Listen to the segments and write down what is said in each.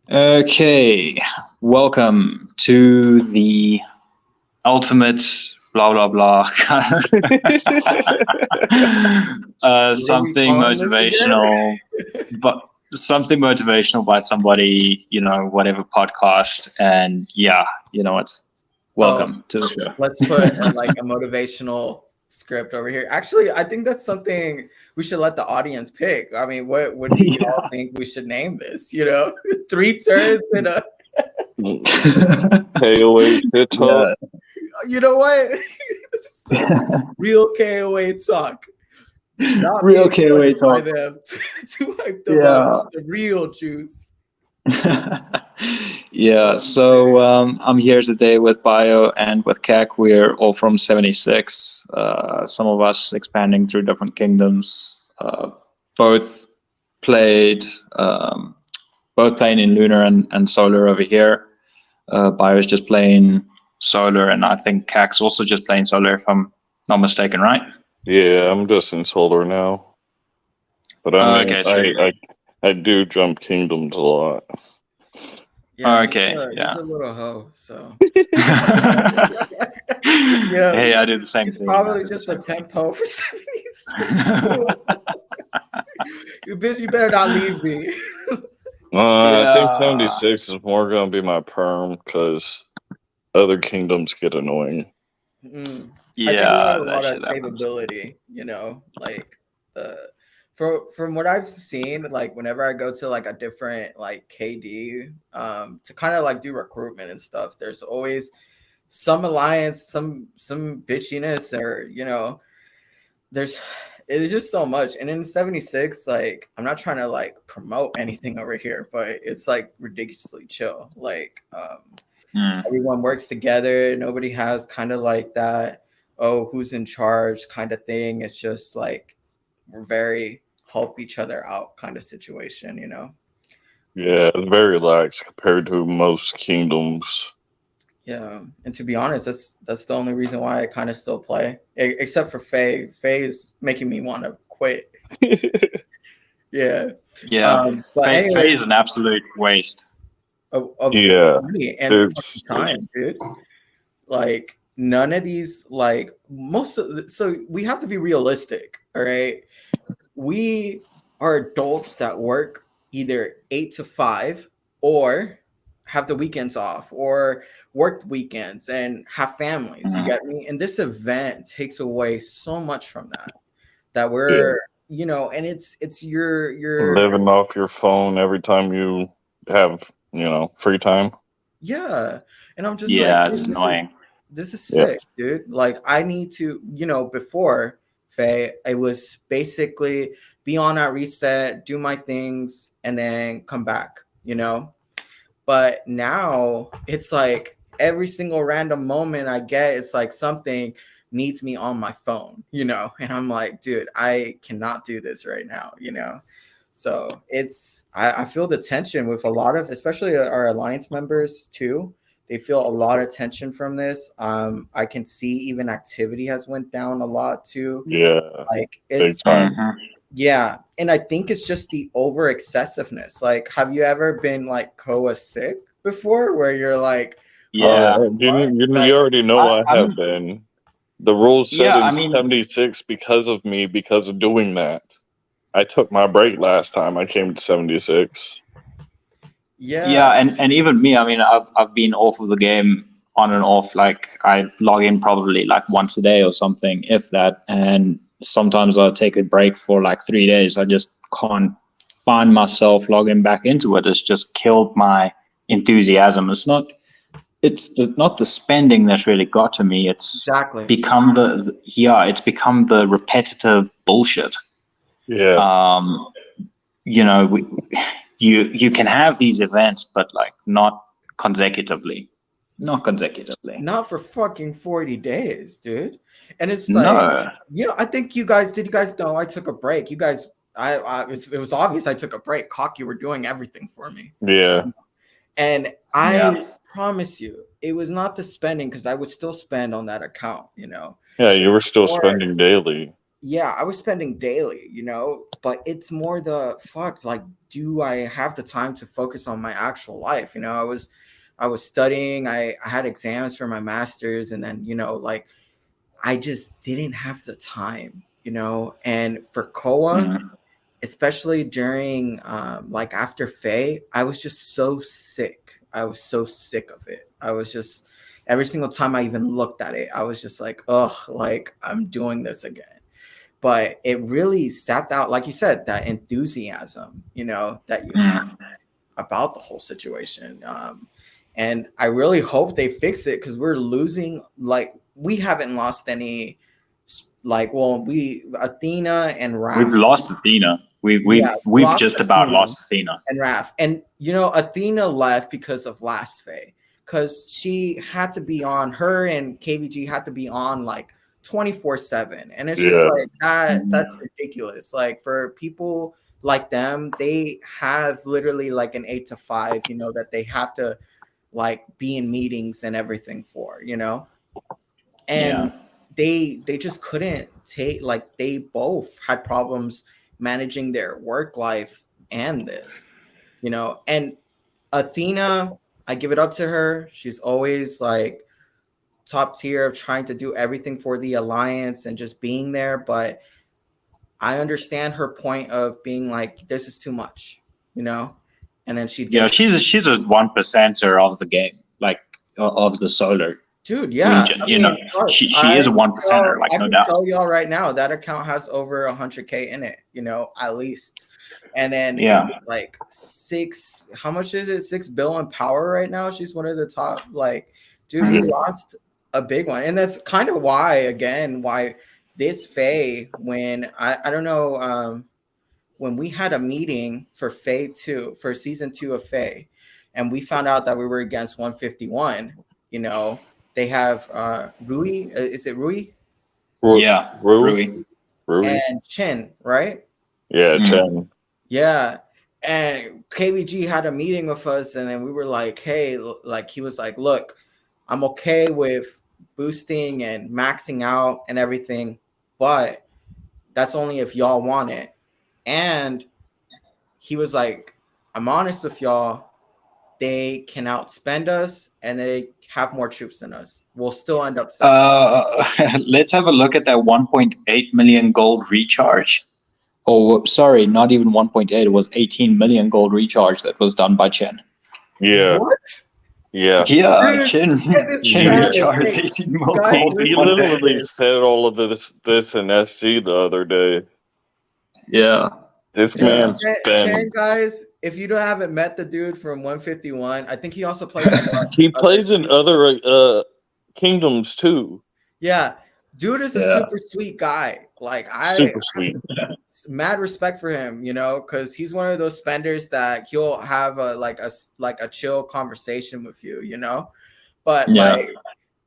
Okay, welcome to the ultimate blah blah blah. What are we Something calling this again? motivational, but something motivational by somebody, whatever podcast. And yeah, you know what? Oh, Welcome to the show. let's put like a motivational script over here. Actually, I think that's something we should let the audience pick. I mean, what do you all Yeah. think we should name this? Three turns and a. KoA shit talk. Yeah. You know what? Real KoA talk, not Real being KOA funded by talk. them to hype them up. Yeah. The real juice. Yeah, so I'm here today with Bio and with Cak. We're all from 76. Some of us expanding through different kingdoms. Both played, both playing in Lunar and Solar over here. Bio's just playing Solar, and I think Cak's also just playing Solar, if I'm not mistaken, right? Yeah, I'm just in solar now. But I mean, Okay, so I do jump kingdoms a lot. Yeah, okay, he's yeah. a little hoe. So Hey, yeah, I do the same he's thing. probably just a tempo for 70s. You bitch, you better not leave me. I think Yeah. 76 is more going to be my perm because other kingdoms get annoying. I think we have Yeah, a that lot of shit happens. capability, like the from what I've seen, like whenever I go to like a different like KD, to kind of like do recruitment and stuff, there's always some alliance, some bitchiness, or there's it's just so much. And in 76, like I'm not trying to like promote anything over here, but it's like ridiculously chill. Like Mm. everyone works together. Nobody has kind of like that, oh, who's in charge kind of thing. It's just like we're very help each other out kind of situation. Yeah, it's very lax compared to most kingdoms. Yeah, and to be honest, that's the only reason why I kind of still play, except for Faye. Faye is making me want to quit. Yeah. Yeah, But Faye anyway, is an absolute waste. of Yeah, money and fucking time, it's dude. Like none of these, like most of so we have to be realistic, all right? We are adults that work either 8 to 5 or have the weekends off or worked weekends and have families. You Mhm. get me? And this event takes away so much from that yeah, we're, and it's your living off your phone every time you have, free time. yeah. And I'm just like, Yeah, it's dude, annoying. this is Yeah. sick, dude. Like I need to, before Faye, it was basically be on that reset, do my things, and then come back. But now it's like every single random moment I get, it's like something needs me on my phone. And I'm like, dude, I cannot do this right now. So I feel the tension with a lot of, especially our alliance members too. They feel a lot of tension from this. I can see even activity has went down a lot too. Yeah, Like big it's time. Hmm. yeah, and I think it's just the over excessiveness. Like, have you ever been like KoA sick before, where you're like, oh, Yeah, what? You Like, already know I, I I have mean, been. The rules said yeah, I in mean, 76 because of me, because of doing that. I took my break last time I came to 76. yeah, yeah, and even me, I mean, I've been off of the game on and off. Like I log in probably like once a day or something, if that. And sometimes I take a break for like 3 days. I just can't find myself logging back into it. It's just killed my enthusiasm. It's not the spending that's really got to me. It's exactly. become it's become the repetitive bullshit. Yeah, Um, you know, you can have these events, but like not consecutively, not consecutively. Not for fucking 40 days, dude. And it's like, No, I think did you guys know I took a break? You guys, it was obvious I took a break. Cock, you were doing everything for me. yeah. And yeah, I promise you, it was not the spending because I would still spend on that account. Yeah, you were still Or spending daily. yeah, I was spending daily, but it's more the fuck, like, do I have the time to focus on my actual life? I was studying, I had exams for my master's, and then, like, I just didn't have the time, and for KoA, Mm. especially during like after Faye, I was just so sick. I was so sick of it. I was just every single time I even looked at it, I was just like, ugh, like I'm doing this again. But it really sapped out, like you said, that enthusiasm, that you have Mm. about the whole situation. And I really hope they fix it because we're losing. Like we haven't lost any. Like, well, we Athena and We've Raph. lost Athena. Yeah, We've lost just about Athena lost Athena. and Raph. And Athena left because of last Faye. Because she had to be on, her and KVG had to be on like 24/7. And it's just Yeah. like that's ridiculous. Like for people like them, they have literally like an 8 to 5, that they have to like be in meetings and everything for, and Yeah. they just couldn't take, like, they both had problems managing their work life and this, and Athena, I give it up to her. She's always like top tier of trying to do everything for the alliance and just being there, but I understand her point of being like, this is too much, and then she'd Yeah, get, she's a 1%er of the game, like of the solar dude, yeah. region. I mean, fuck, She is a 1%er, like I no can doubt. tell y'all right now that account has over 100K in it, at least. And then it Yeah. was like how much is it? 6 bill in power right now. She's one of the top, like, dude, we Mhm. lost a big one. And that's kind of why this Faye, when I don't know, when we had a meeting for Faye 2, for season 2 of Faye, and we found out that we were against 151, they have Rui, is it Rui? Yeah, Rui. Rui. And Chen, right? Yeah, Mm. Chen. Yeah. And KVG had a meeting with us, and then we were like, hey, like, he was like, look, I'm okay with boosting and maxing out and everything, but that's only if y'all want it. And he was like, I'm honest with y'all, they can outspend us and they have more troops than us. We'll still end up second. Let's have a look at that 1.8 million gold recharge. Oh, sorry, not even 1.8. It was 18 million gold recharge that was done by Chen. Yeah. What? Yeah. Yeah, Dude, Chen this Yeah. recharged Hey, 18 million guys, gold. He in one day. literally said all of this in SC the other day. Yeah. This Yeah. man Chen, spends. guys, if you haven't met the dude from 151, I think he also plays in He plays in other kingdoms too. Yeah, dude is a Yeah. super sweet guy. Like, Super sweet. mad respect for him, because he's one of those spenders that he'll have a chill conversation with you, But Yeah. like,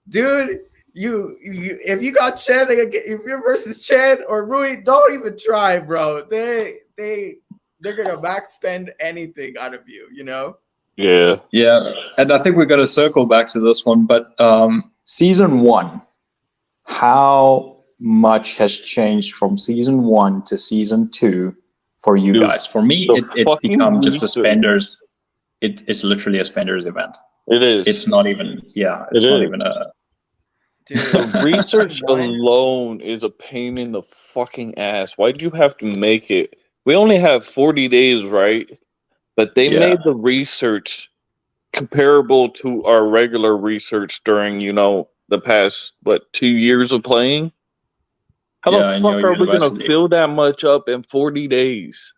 dude, you if you got Chen, if you're versus Chen or Rui, don't even try, bro. They're gonna max spend anything out of you, Yeah. Yeah. And I think we're going to circle back to this one, but season 1, how much has changed from season 1 to season 2 for you Dude, guys? For me, the it's fucking become just a research. spenders. It's literally a spenders event. It is. It's not even. Yeah. It's It not is. even a. Dude, The research one- alone is a pain in the fucking ass. Why'd you have to make it? We only have 40 days, right? But they Yeah. made the research comparable to our regular research during, the past, 2 years of playing? How Yeah, the in fuck your are we going to university. fill that much up in 40 days?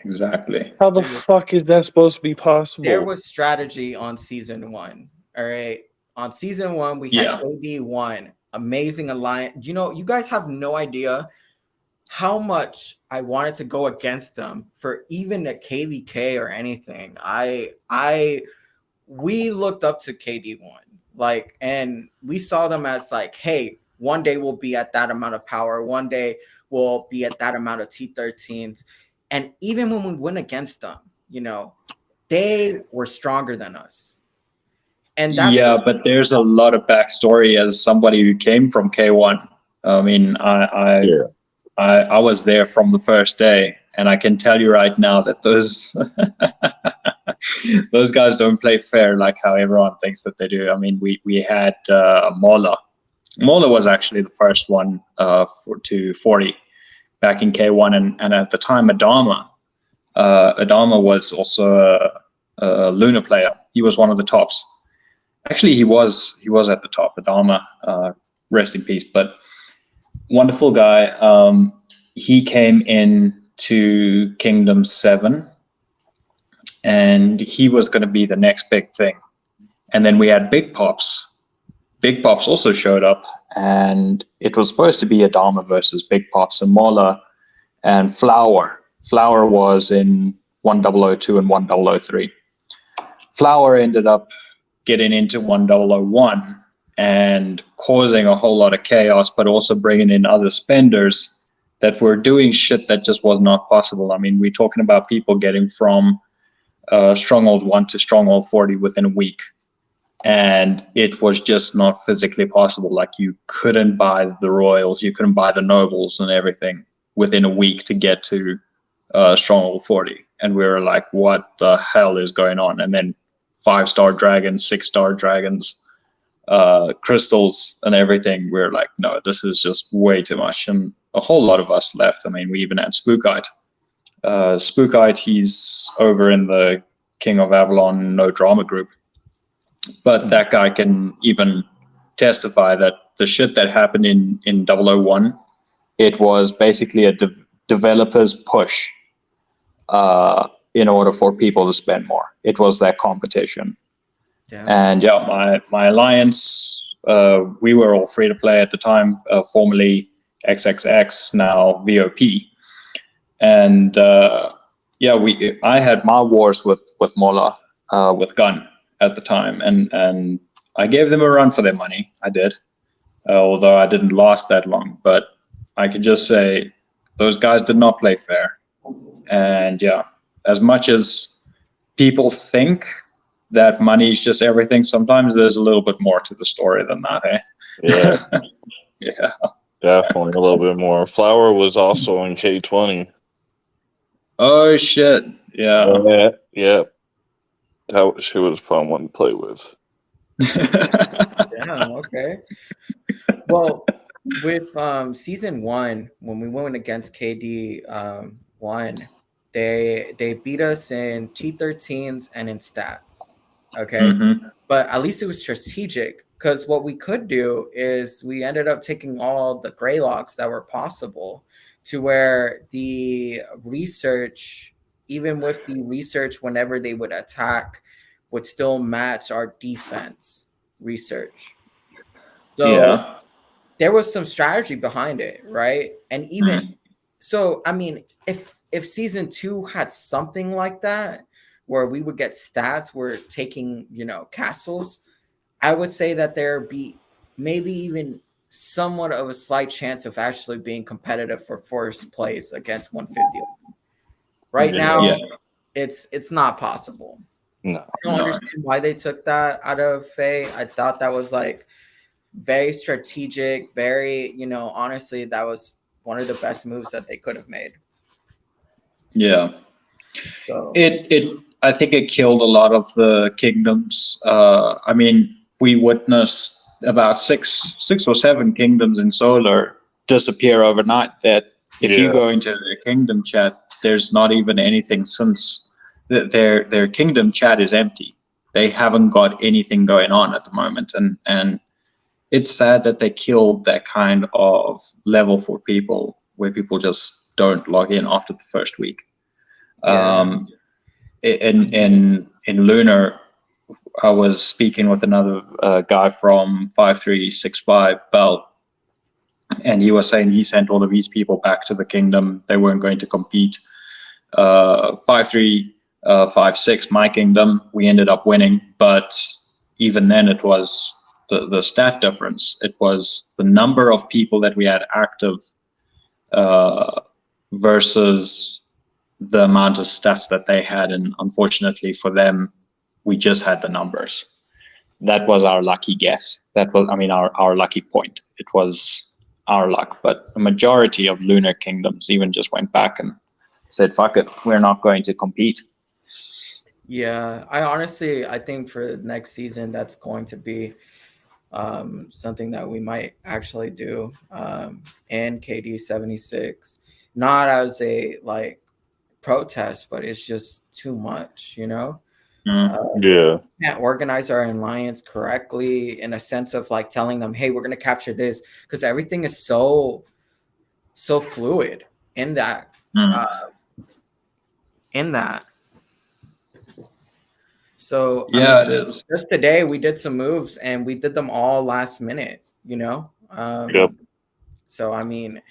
Exactly. How the Dude. fuck is that supposed to be possible? there was strategy on season 1. All right. On season 1, we had Yeah. KD1, amazing alliance. You guys have no idea how much I wanted to go against them for even a KVK or anything. We looked up to KD1, like, and we saw them as like, hey, one day we'll be at that amount of power. One day we'll be at that amount of T13s. And even when we went against them, they were stronger than us. And that's Yeah, but there's a lot of backstory as somebody who came from K1. I mean, Yeah. I was there from the first day, and I can tell you right now that those those guys don't play fair like how everyone thinks that they do. I mean, we had Mola. Mola was actually the first one to 40 back in K1, and at the time Adama. Adama was also a Luna player. He was one of the tops. Actually, he was at the top. Adama, rest in peace. But wonderful guy. He came in to Kingdom 7, and he was going to be the next big thing. And then we had Big Pops. Big Pops also showed up, and it was supposed to be Adama versus Big Pops and Mola and Flower. Flower was in 1002 and 1003. Flower ended up getting into 1001 and causing a whole lot of chaos, but also bringing in other spenders that were doing shit that just was not possible. I mean, we're talking about people getting from Stronghold 1 to Stronghold 40 within a week. And it was just not physically possible. Like, you couldn't buy the royals, you couldn't buy the nobles and everything within a week to get to Stronghold 40. And we were like, what the hell is going on? And then 5-star dragons, 6-star dragons, crystals and everything. We were like, no, this is just way too much. And a whole lot of us left. I mean, we even had Spookite. Spookite, he's over in the King of Avalon No Drama group. But that guy can even testify that the shit that happened in 001, it was basically a developer's push in order for people to spend more. It was that competition. Yeah. And yeah, my alliance, we were all free to play at the time, formerly XXX, now VOP. And I had my wars with Mola, with Gun at the time, and I gave them a run for their money. I did, although I didn't last that long. But I could just say those guys did not play fair. And yeah, as much as people think that money is just everything, sometimes there's a little bit more to the story than that, eh? Yeah. Yeah. Definitely a little bit more. Flower was also in K20. Oh shit. Yeah. Yeah. She was a fun one to play with. Yeah, okay. Well, with season 1, when we went against KD 1, they beat us in T13s and in stats. Okay. Mm-hmm. But at least it was strategic, because what we could do is we ended up taking all the Greylocks that were possible, to where the research, even with the research, whenever they would attack, would still match our defense research. So there was some strategy behind it, right? And even so, I mean, if season 2 had something like that, where we would get stats, we're taking, castles, I would say that there'd be maybe even somewhat of a slight chance of actually being competitive for first place against 150. Right now, it's not possible. No, I don't understand why they took that out of Faye. I thought that was like very strategic, very, honestly, that was one of the best moves that they could have made. Yeah. So. I think it killed a lot of the kingdoms. I mean, we witnessed about six or seven kingdoms in Solar disappear overnight. That if you go into the kingdom chat, there's not even anything, since their kingdom chat is empty. They haven't got anything going on at the moment, and it's sad that they killed that kind of level for people, where people just don't log in after the first week. In Lunar, I was speaking with another guy from 5365 Bell, and he was saying he sent all of these people back to the kingdom. They weren't going to compete. 5356, my kingdom, we ended up winning, but even then it was the stat difference. It was the number of people that we had active versus the amount of stats that they had, and unfortunately for them, we just had the numbers. That was our lucky guess. That was, our lucky point. It was our luck, but a majority of lunar kingdoms even just went back and said, "Fuck it, we're not going to compete." Yeah, I think for the next season, that's going to be something that we might actually do. And KD 76, not as a like protest, but it's just too much, you know. Yeah. Can't organize our alliance correctly in a sense of like telling them, hey, we're gonna capture this, because everything is so fluid in that in that. So Yeah, I mean, it is. just today we did some moves and we did them all last minute, you know. Yep. So I mean,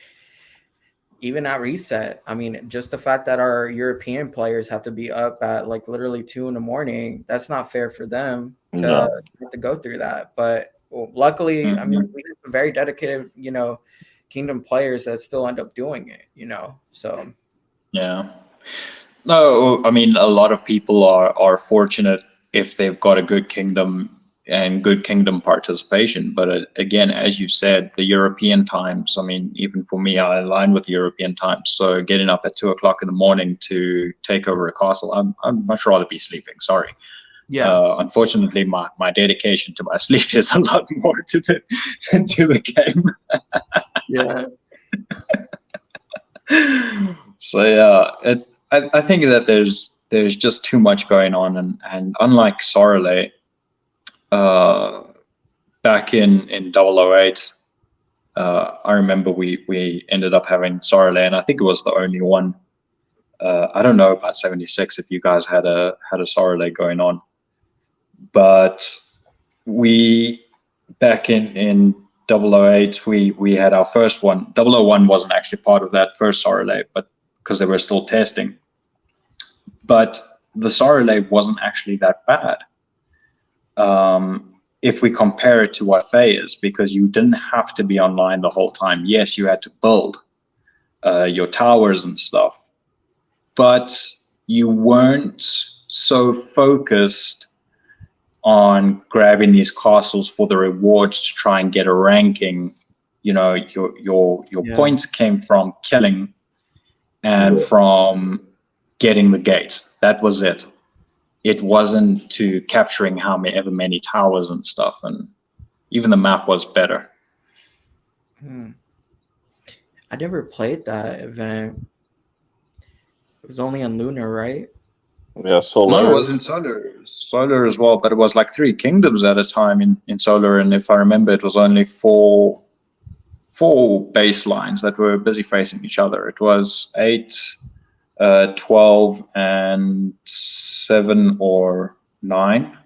even at reset, I mean, just the fact that our European players have to be up at like literally 2 a.m, that's not fair for them to No. have to go through that. But luckily, I mean, Mhm. we have some very dedicated, you know, Kingdom players that still end up doing it, you know. So Yeah. No, I mean, a lot of people are fortunate if they've got a good kingdom and good kingdom participation. But again, as you said, the European times, I mean, even for me, I align with European times. So getting up at 2 o'clock in the morning to take over a castle, I'd much rather be sleeping. Sorry. yeah, Unfortunately, my dedication to my sleep is a lot more to the game. yeah, So yeah, I think that there's just too much going on, and unlike Soreley, back in 008, I remember we ended up having Soreley, and I think it was the only one. I don't know about 76 if you guys had a Soreley going on, but we back in 008 we had our first one. 001 wasn't actually part of that first Soreley, but because they were still testing. But the Soreley wasn't actually that bad. If we compare it to what Faye is, because you didn't have to be online the whole time. Yes, you had to build your towers and stuff, but you weren't so focused on grabbing these castles for the rewards to try and get a ranking. You know, your yeah. points came from killing and from getting the gates. That was it. It wasn't to capturing ever many towers and stuff, and even the map was better. I never played that event. It was only on Lunar, right? Yeah, Solar. No, it was in Solar as well, but it was like 3 kingdoms at a time in Solar, and if I remember, it was only four baselines that were busy facing each other. It was 8, 12, and 7 or 9.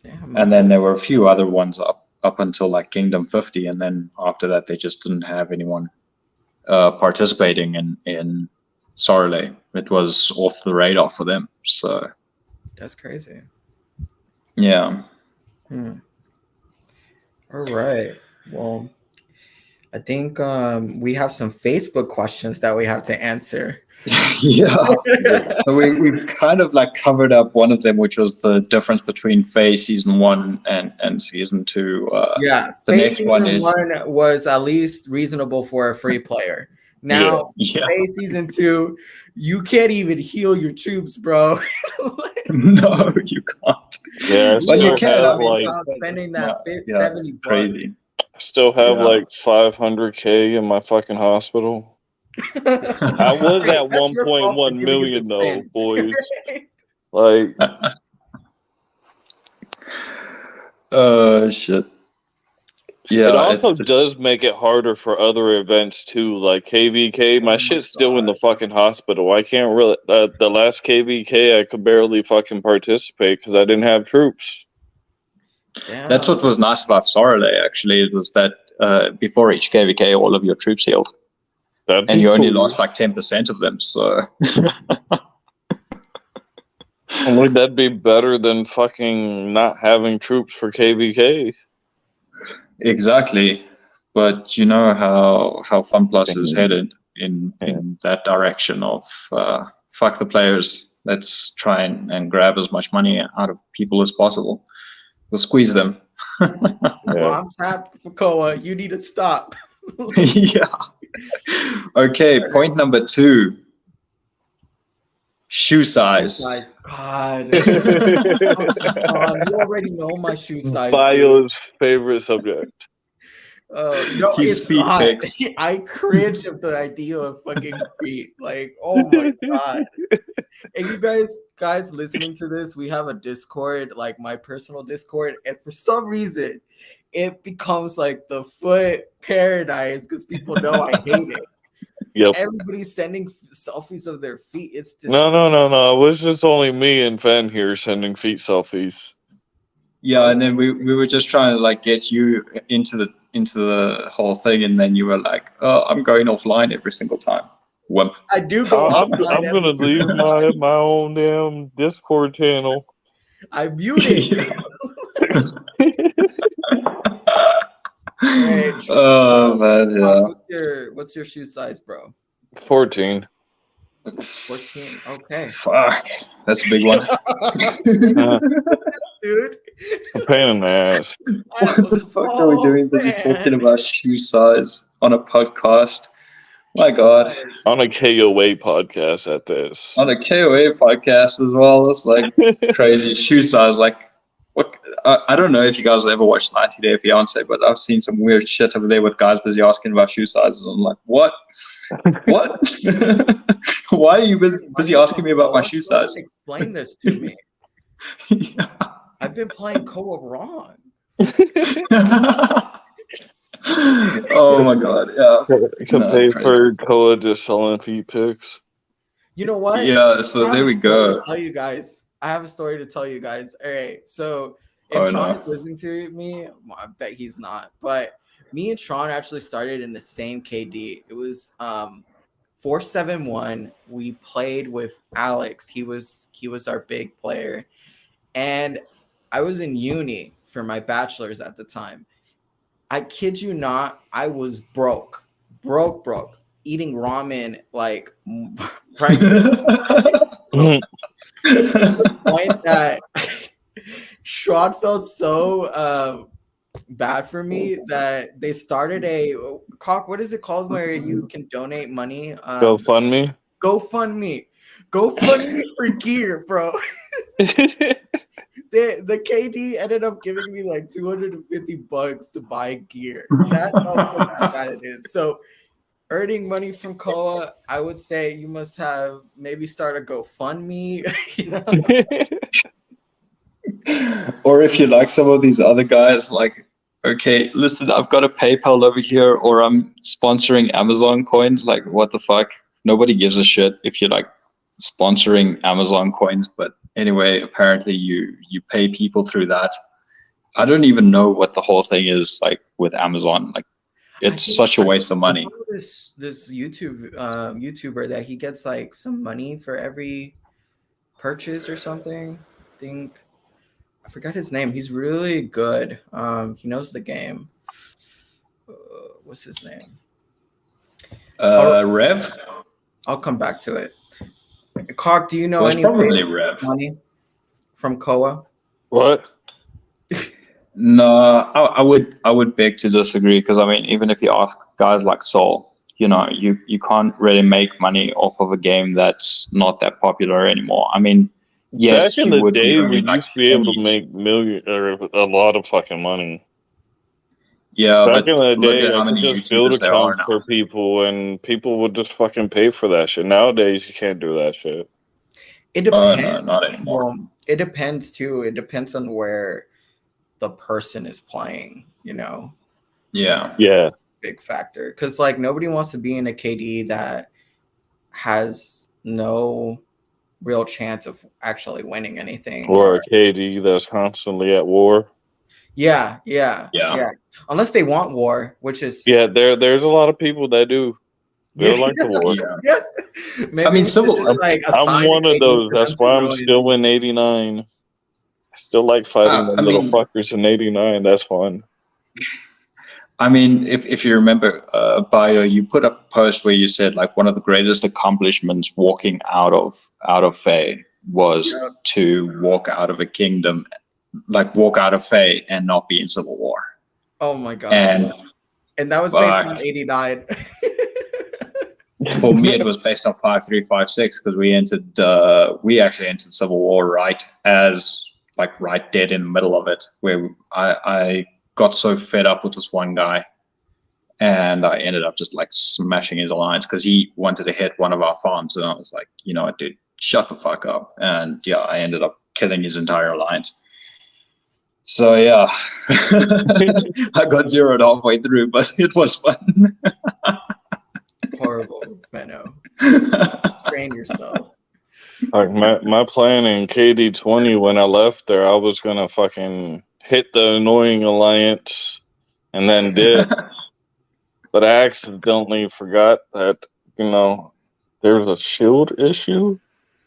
Damn, And then there were a few other ones up until like Kingdom 50, and then after that they just didn't have anyone participating in Soreley. It was off the radar for them. So that's crazy. yeah. All right. Well, I think we have some Facebook questions that we have to answer. Yeah. So we kind of like covered up one of them, which was the difference between Faye season 1 and season 2. Yeah, The Faye next one is season 1 was at least reasonable for a free player. Now, yeah. Faye season 2, you can't even heal your troops, bro. No, you can't. Yeah, But you can. have, I mean, like, spending that yeah, 70 it's crazy. I still have Yeah. like 500K in my fucking hospital. I was at That's your fault for 1.1 giving it million to though, Finn. boys. Like, Shit. Yeah. it also does make it harder for other events too, like KVK. My shit's still in the fucking hospital. I can't really. The last KVK, I could barely fucking participate because I didn't have troops. Damn. That's what was nice about Soreley, actually. It was that before each KVK, all of your troops healed. And you only lost like 10% of them, so... Like, that'd be better than fucking not having troops for KVK. Exactly. But you know how FunPlus is headed in that direction of fuck the players. Let's try and grab as much money out of people as possible. We'll squeeze them. Well, I'm tapped for KoA. You need to stop. Yeah. Okay, point number 2. Shoe size. My God. You already know my shoe size, dude. Bio's favorite subject. No, His it's feet not. pics. I cringe at the idea of fucking feet. Like, oh my God. And you guys listening to this, we have a Discord, like my personal Discord, and for some reason, it becomes like the foot paradise because people know I hate it. Yep. Everybody's sending selfies of their feet. It's No. It was just only me and Fen here sending feet selfies. Yeah, and then we were just trying to like get you into the whole thing, and then you were like, "Oh, I'm going offline every single time." Wimp. I do go. I'm gonna leave my own damn Discord channel. I muted. Yeah. Hey, Oh man, yeah. What's your shoe size, bro? 14. 14. Okay. Fuck, that's a big one. Dude. It's a pain in the ass. What the fuck are we doing? Busy talking about shoe size on a podcast. My God. On a KoA podcast at this. On a KoA podcast as well. It's like crazy shoe size. Like, what? I don't know if you guys ever watched 90 Day Fiance, but I've seen some weird shit over there with guys busy asking about shoe sizes. I'm like, what? What? Why are you busy asking me about my shoe size? Explain this to me. Yeah. I've been playing KoA wrong. Oh my God, yeah. Can pay for KoA just selling feet pics. You know what? Yeah, so there we go. Tell you guys, I have a story to tell you guys. All right, so if Tron is listening to me, well, I bet he's not. But me and Tron actually started in the same KD. It was 471. We played with Alex. He was our big player, and I was in uni for my bachelor's at the time. I kid you not, I was broke, eating ramen like right to the point that Shrod felt so bad for me that they started a KoA. What is it called where you can donate money? GoFundMe for gear, bro. The KD ended up giving me like $250 to buy gear. That's how bad it is. So earning money from KoA, I would say you must have maybe start a GoFundMe. You know? Or if you like some of these other guys, like, okay, listen, I've got a PayPal over here, or I'm sponsoring Amazon coins. Like, what the fuck? Nobody gives a shit if you're like sponsoring Amazon coins, but anyway, apparently you pay people through that. I don't even know what the whole thing is like with Amazon. Like, it's such a waste of money. This YouTuber that he gets like some money for every purchase or something. I forgot his name. He's really good. He knows the game. What's his name? Rev? I'll come back to it. KoA, do you know any money from KoA? What? No, I would beg to disagree, because I mean, even if you ask guys like Sol, you know, you can't really make money off of a game that's not that popular anymore. I mean, yes, back in the day, we used to be able to make a lot of fucking money. Yeah, back in the day, I could just build accounts for people, and people would just fucking pay for that shit. Nowadays, you can't do that shit. It depends. No, not anymore. Well, it depends too. It depends on where the person is playing. You know. Yeah. Yeah. Big factor, because like nobody wants to be in a KD that has no real chance of actually winning anything, or a KD that's constantly at war. Yeah. Unless they want war, which is there's a lot of people that do. They like the war. Yeah. Maybe I mean, like I'm one of those. That's why I'm still in 89. I still like fighting them little fuckers in 89. That's fun. I mean, if you remember, Bio, you put up a post where you said like one of the greatest accomplishments walking out of Fae was to walk out of a kingdom, like walk out of Fae and not be in civil war. Oh my God. And And that was based on 89. For me, it was based on 5356 because we actually entered Civil War right as like right dead in the middle of it, where I got so fed up with this one guy, and I ended up just like smashing his alliance because he wanted to hit one of our farms, and I was like, you know what, dude, shut the fuck up. And yeah, I ended up killing his entire alliance. So yeah, I got zeroed halfway through, but it was fun. Horrible, Fenno. Strain yourself. Like my plan in KD20 when I left there, I was gonna fucking hit the annoying alliance and then did. But I accidentally forgot that, you know, there's a shield issue.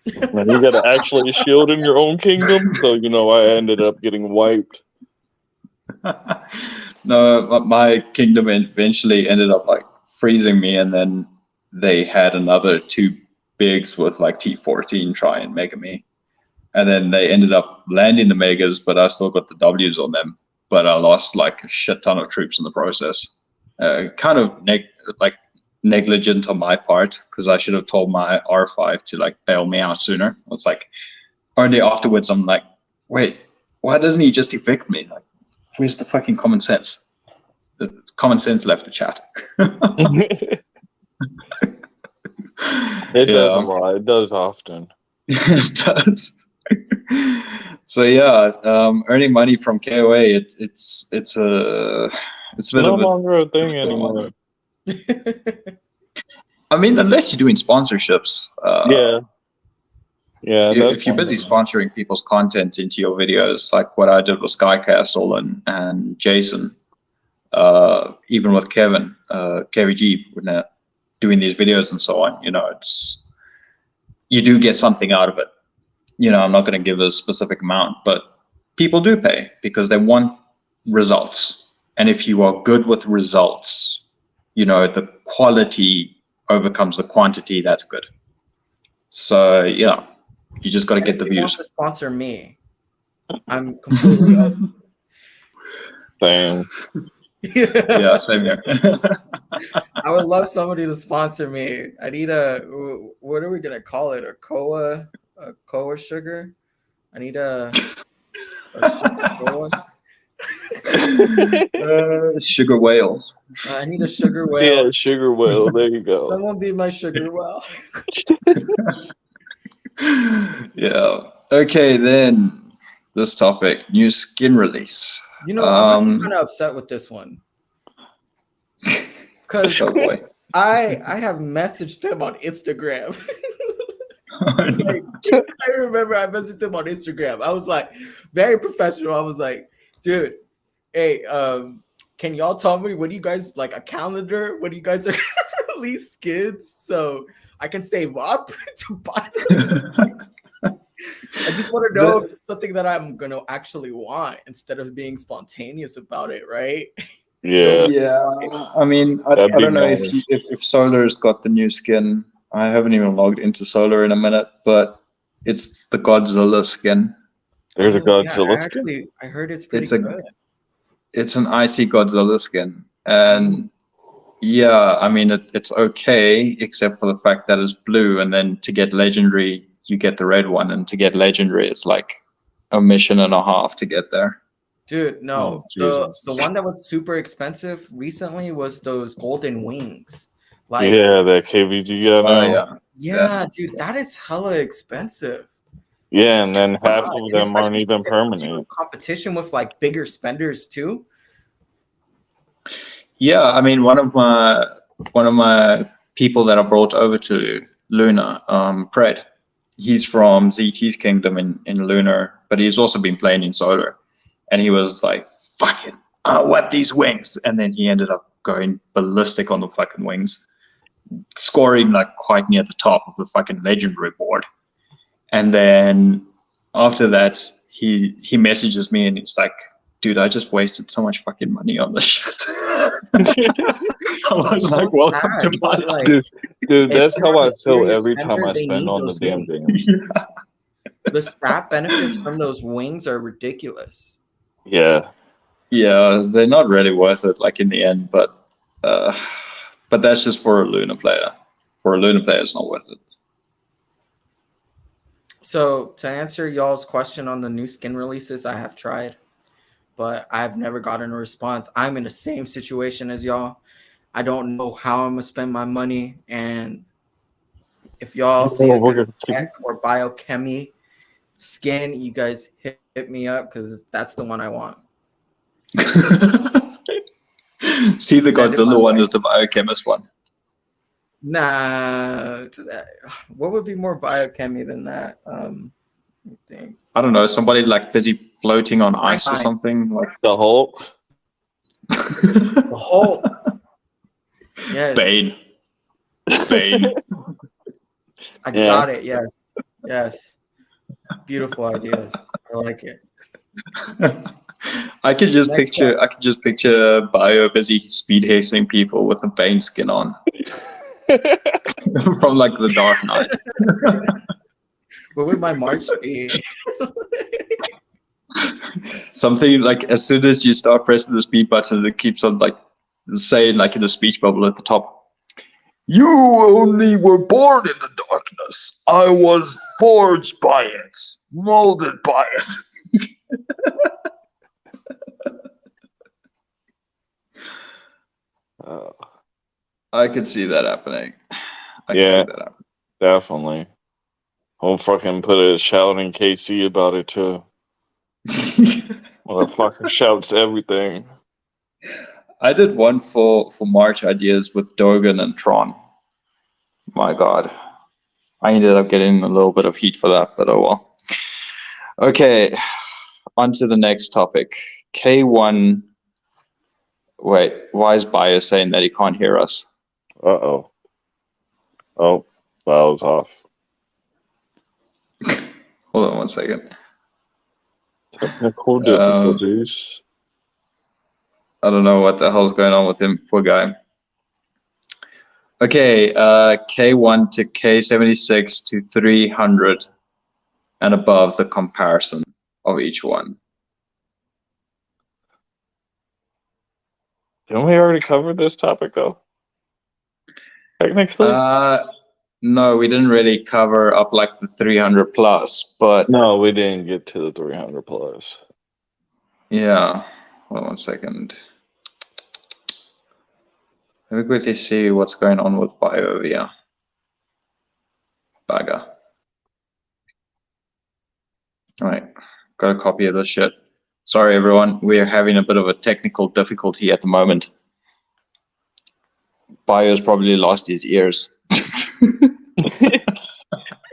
And you gotta actually shield in your own kingdom. So, you know, I ended up getting wiped. No, my kingdom eventually ended up like freezing me, and then they had another two bigs with like T14 try and mega me. And then they ended up landing the megas, but I still got the W's on them. But I lost like a shit ton of troops in the process. Kind of negligent on my part because I should have told my R5 to like bail me out sooner. It's like only afterwards I'm like, wait, why doesn't he just evict me? Like, where's the fucking common sense? The common sense left the chat. It does a lot. It does often. It does. So yeah, earning money from KoA, it's no longer a thing anymore. I mean, unless you're doing sponsorships. Yeah. If you're busy sponsoring people's content into your videos, like what I did with Sky Castle and Jason, even with Kevin, KVG, doing these videos and so on, you know, you do get something out of it. You know, I'm not going to give a specific amount, but people do pay because they want results. And if you are good with results, you know, the quality overcomes the quantity. That's good. So yeah, you just got to get the views. To sponsor me, I'm completely up. Damn. Yeah, same here. I would love somebody to sponsor me. I need what are we gonna call it? A KoA sugar? I need a sugar whale. I need a sugar whale. Yeah, sugar whale. There you go. Someone be my sugar whale. Yeah. Okay, then this topic: new skin release. You know, I'm actually kind of upset with this one because I have messaged him on Instagram. Like, I remember I messaged him on Instagram. I was like, very professional. I was like, dude, hey, can y'all tell me when you guys like a calendar when you guys are gonna release skins so I can save up to buy them? I just want to know if it's something that I'm gonna actually want instead of being spontaneous about it, right? Yeah. I mean, I don't know if Solar's got the new skin. I haven't even logged into Solar in a minute, but it's the Godzilla skin. There's a Godzilla skin. Actually, I heard it's pretty good. It's an icy Godzilla skin, and yeah, I mean it's okay except for the fact that it's blue, and then to get legendary you get the red one, and to get legendary it's like a mission and a half to get there. Dude, no, the one that was super expensive recently was those golden wings. Like, yeah, that KVG got yeah, dude, that is hella expensive. Yeah, and then half of them aren't even permanent. Competition with like bigger spenders too. Yeah, I mean, one of my people that I brought over to Lunar, Pred, he's from ZT's kingdom in Lunar, but he's also been playing in Solar, and he was like, "Fuck it, I want these wings," and then he ended up going ballistic on the fucking wings, scoring like quite near the top of the fucking legendary board. And then after that, he messages me and he's like, "Dude, I just wasted so much fucking money on this shit." I was like, "Welcome to my life." Dude, that's how I feel every time I spend on the damn game. Yeah. The stat benefits from those wings are ridiculous. Yeah. Yeah, they're not really worth it, like in the end, but But that's just for a Luna player. For a Luna player, it's not worth it. So to answer y'all's question on the new skin releases, I have tried, but I've never gotten a response. I'm in the same situation as y'all. I don't know how I'm gonna spend my money, and if y'all see a good tech or biochemy skin, you guys hit me up because that's the one I want. See, the Godzilla one is the biochemist one. Nah, what would be more biochemy than that? I don't know, somebody like busy floating on ice or something. Like the Hulk. The Hulk. Yes. Bane. I got it. Yes. Beautiful ideas. I like it. I could just picture Bio busy speed hastening people with a Bane skin on. From like the Dark Knight. What would my march be? Something like as soon as you start pressing the speed button, it keeps on like saying like in the speech bubble at the top, "You only were born in the darkness. I was forged by it, molded by it." I could see that happening. Definitely. I'll fucking put a shouting KC about it too. Motherfucker shouts everything. I did one for March ideas with Dogen and Tron. My God. I ended up getting a little bit of heat for that, but oh well. Okay, on to the next topic. K1. Wait, why is Bio saying that he can't hear us? Uh-oh. Oh, valve's off. Hold on one second. Technical difficulties. I don't know what the hell's going on with him, poor guy. Okay, K1 to K76 to 300 and above, the comparison of each one. Didn't we already cover this topic though? Technically? No, we didn't really cover up like the 300 plus, but no, we didn't get to the 300 plus. Yeah, hold on one second. Let me quickly see what's going on with Bio here. Bagger. Alright, got a copy of this shit. Sorry everyone, we're having a bit of a technical difficulty at the moment. Bio's probably lost his ears.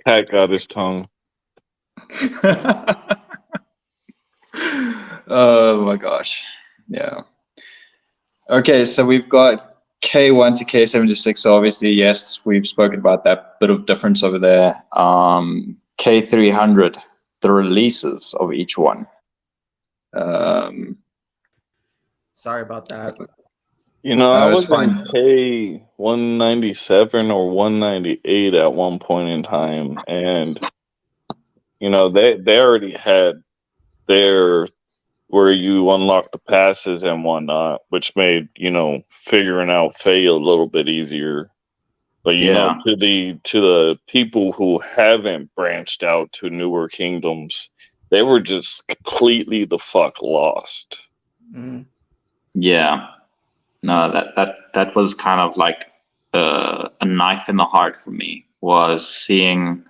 Cat got his tongue. Oh my gosh. Yeah. Okay, so we've got K1 to K76. So obviously, yes, we've spoken about that bit of difference over there. K300, the releases of each one. Sorry about that. You know, I was in K197 or 198 at one point in time, and you know they already had their where you unlock the passes and whatnot, which made figuring out Faye a little bit easier. But you know, to the people who haven't branched out to newer kingdoms, they were just completely the fuck lost. Mm. Yeah. No, that was kind of like a knife in the heart for me, was seeing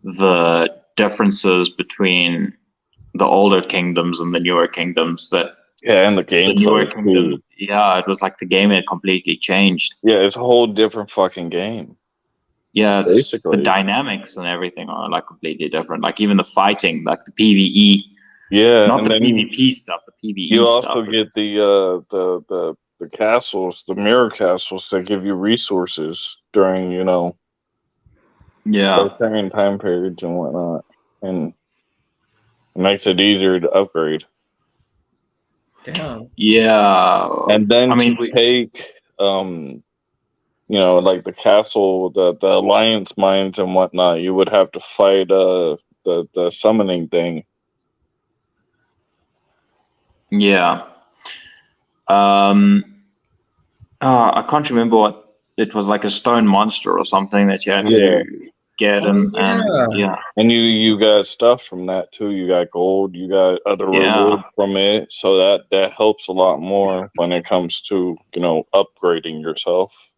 the differences between the older kingdoms and the newer kingdoms. And the gameplay too. Yeah, it was like the game had completely changed. Yeah, it's a whole different fucking game. Yeah, basically the dynamics and everything are like completely different. Like even the fighting, like the PvE. Yeah, not the PvP stuff, the PvE you stuff. also get the castles, the mirror castles that give you resources during those certain time periods and whatnot, and it makes it easier to upgrade. Damn. Yeah, and then take like the castle, the alliance mines and whatnot, you would have to fight the summoning thing. Yeah. I can't remember what it was, like a stone monster or something that you had Yeah. to get, Oh, and yeah. yeah, And you got stuff from that too. You got gold, you got other Yeah. rewards from it. So that helps a lot more when it comes to, upgrading yourself.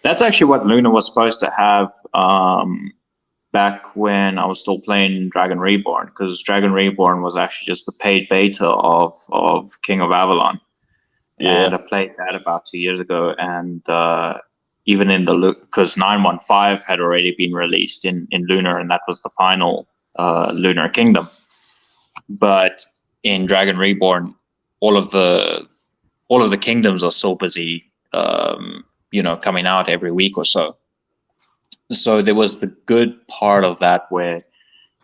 that's actually what Luna was supposed to have back when I was still playing Dragon Reborn, because Dragon Reborn was actually just the paid beta of King of Avalon. And Yeah. I played that about 2 years ago, and even in the because 915 had already been released in Lunar, and that was the final Lunar Kingdom. But in Dragon Reborn, all of the kingdoms are still busy, coming out every week or so. So there was the good part of that where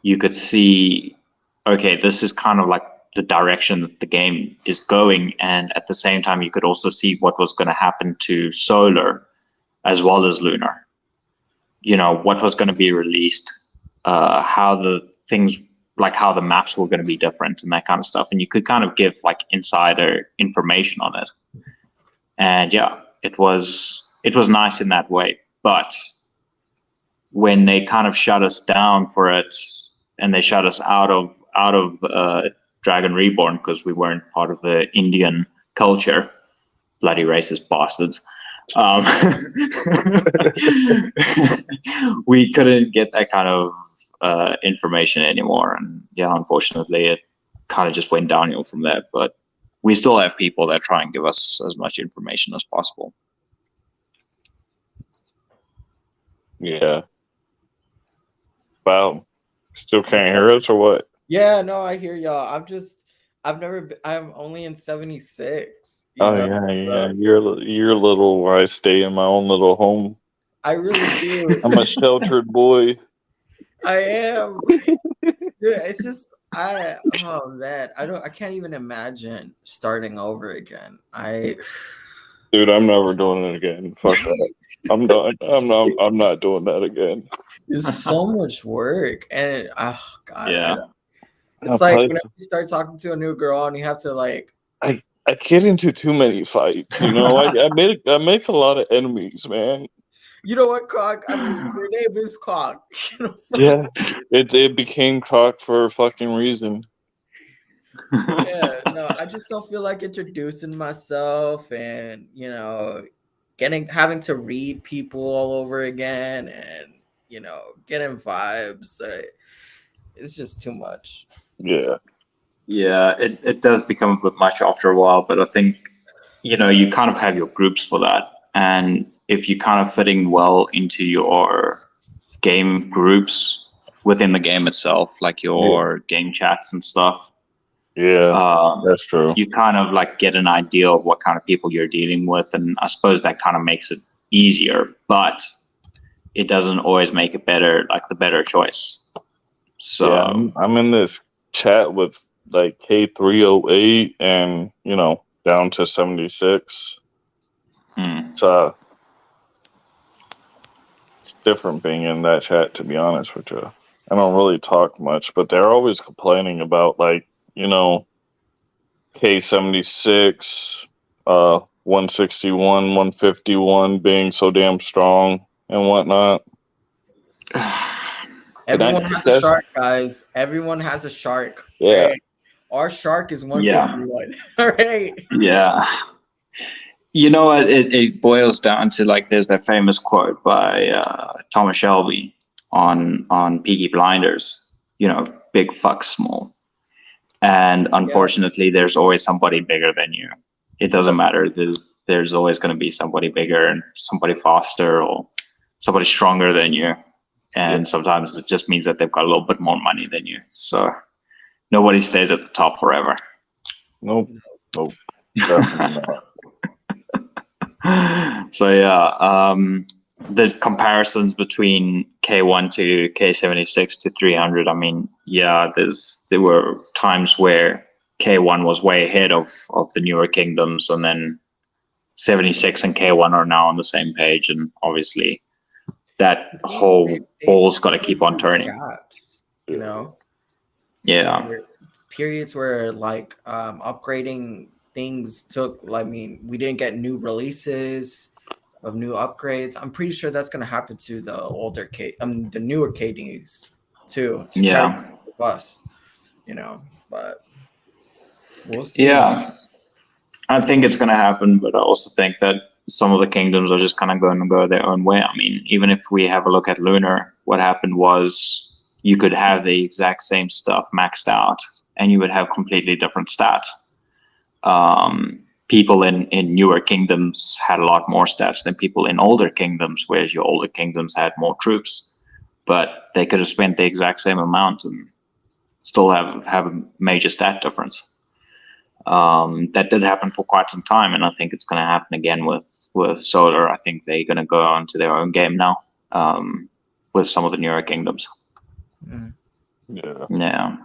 you could see, okay, this is kind of like the direction that the game is going, and at the same time you could also see what was going to happen to Solar as well as Lunar. What was going to be released, how the things, like how the maps were going to be different and that kind of stuff, and you could kind of give like insider information on it. And yeah, it was nice in that way. But when they kind of shut us down for it, and they shut us out of Dragon Reborn because we weren't part of the Indian culture, bloody racist bastards. We couldn't get that kind of information anymore, and yeah, unfortunately, it kind of just went downhill from there. But we still have people that try and give us as much information as possible. Yeah. Wow. Still can't hear us or what? Yeah, no, I hear y'all. I'm only in 76. Yeah. You're little. I stay in my own little home. I really do. I'm a sheltered boy. I am. Dude, it's just oh man, I can't even imagine starting over again. Dude, I'm never doing it again. Fuck that. I'm done. I'm not doing that again. It's so much work, and oh god, Yeah. it's like whenever you start talking to a new girl and you have to like. I get into too many fights. I make a lot of enemies, man. You know what, Cock? I mean, your name is Cock. Yeah, it became Cock for a fucking reason. Yeah, no, I just don't feel like introducing myself and having to read people all over again and getting vibes. It's just too much. Yeah. Yeah, it does become a bit much after a while, but I think you kind of have your groups for that, and if you kind of fitting well into your game groups within the game itself, like your game chats and stuff. Yeah, that's true. You kind of like get an idea of what kind of people you're dealing with, and I suppose that kind of makes it easier, but it doesn't always make it better, like the better choice. So yeah, I'm in this chat with like K308 and down to 76. It's different being in that chat, to be honest with you. I don't really talk much, but they're always complaining about like K76, 161, 151 being so damn strong and whatnot. Everyone has a shark, guys. Everyone has a shark. Yeah. Right? Our shark is 151. All right. Yeah. You know what? It boils down to like there's that famous quote by Thomas Shelby on Peaky Blinders. Big fuck small. And unfortunately, there's always somebody bigger than you. It doesn't matter. There's always going to be somebody bigger and somebody faster or somebody stronger than you. And sometimes it just means that they've got a little bit more money than you. So nobody stays at the top forever. Nope. Definitely not. So yeah, the comparisons between K1 to K76 to 300. I mean, yeah, there were times where K1 was way ahead of the newer kingdoms, and then 76 and K1 are now on the same page, and obviously that whole ball's got to keep on turning. Gaps, Yeah. Periods where like upgrading things took. I mean, we didn't get new releases of new upgrades. I'm pretty sure that's gonna happen to the older the newer KDs too, to try to keep us, but we'll see. Yeah, I think it's going to happen, but I also think that some of the kingdoms are just kind of going to go their own way. I mean, even if we have a look at Lunar, what happened was you could have the exact same stuff maxed out, and you would have completely different stats. People in newer kingdoms had a lot more stats than people in older kingdoms, whereas your older kingdoms had more troops. But they could have spent the exact same amount and still have a major stat difference. That did happen for quite some time, and I think it's going to happen again with Solar. I think they're going to go on to their own game now with some of the newer kingdoms. Yeah.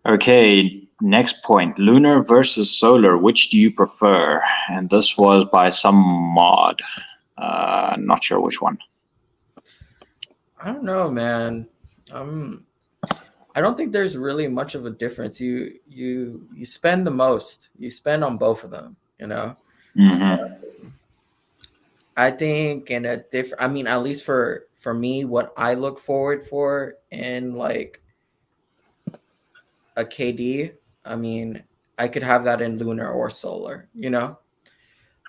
Okay, next point. Lunar versus Solar. Which do you prefer? And this was by some mod. Not sure which one. I don't know, man. I don't think there's really much of a difference. You spend the most. You spend on both of them, I think in a different, I mean, at least for me, what I look forward for in like a KD, I mean, I could have that in Lunar or Solar,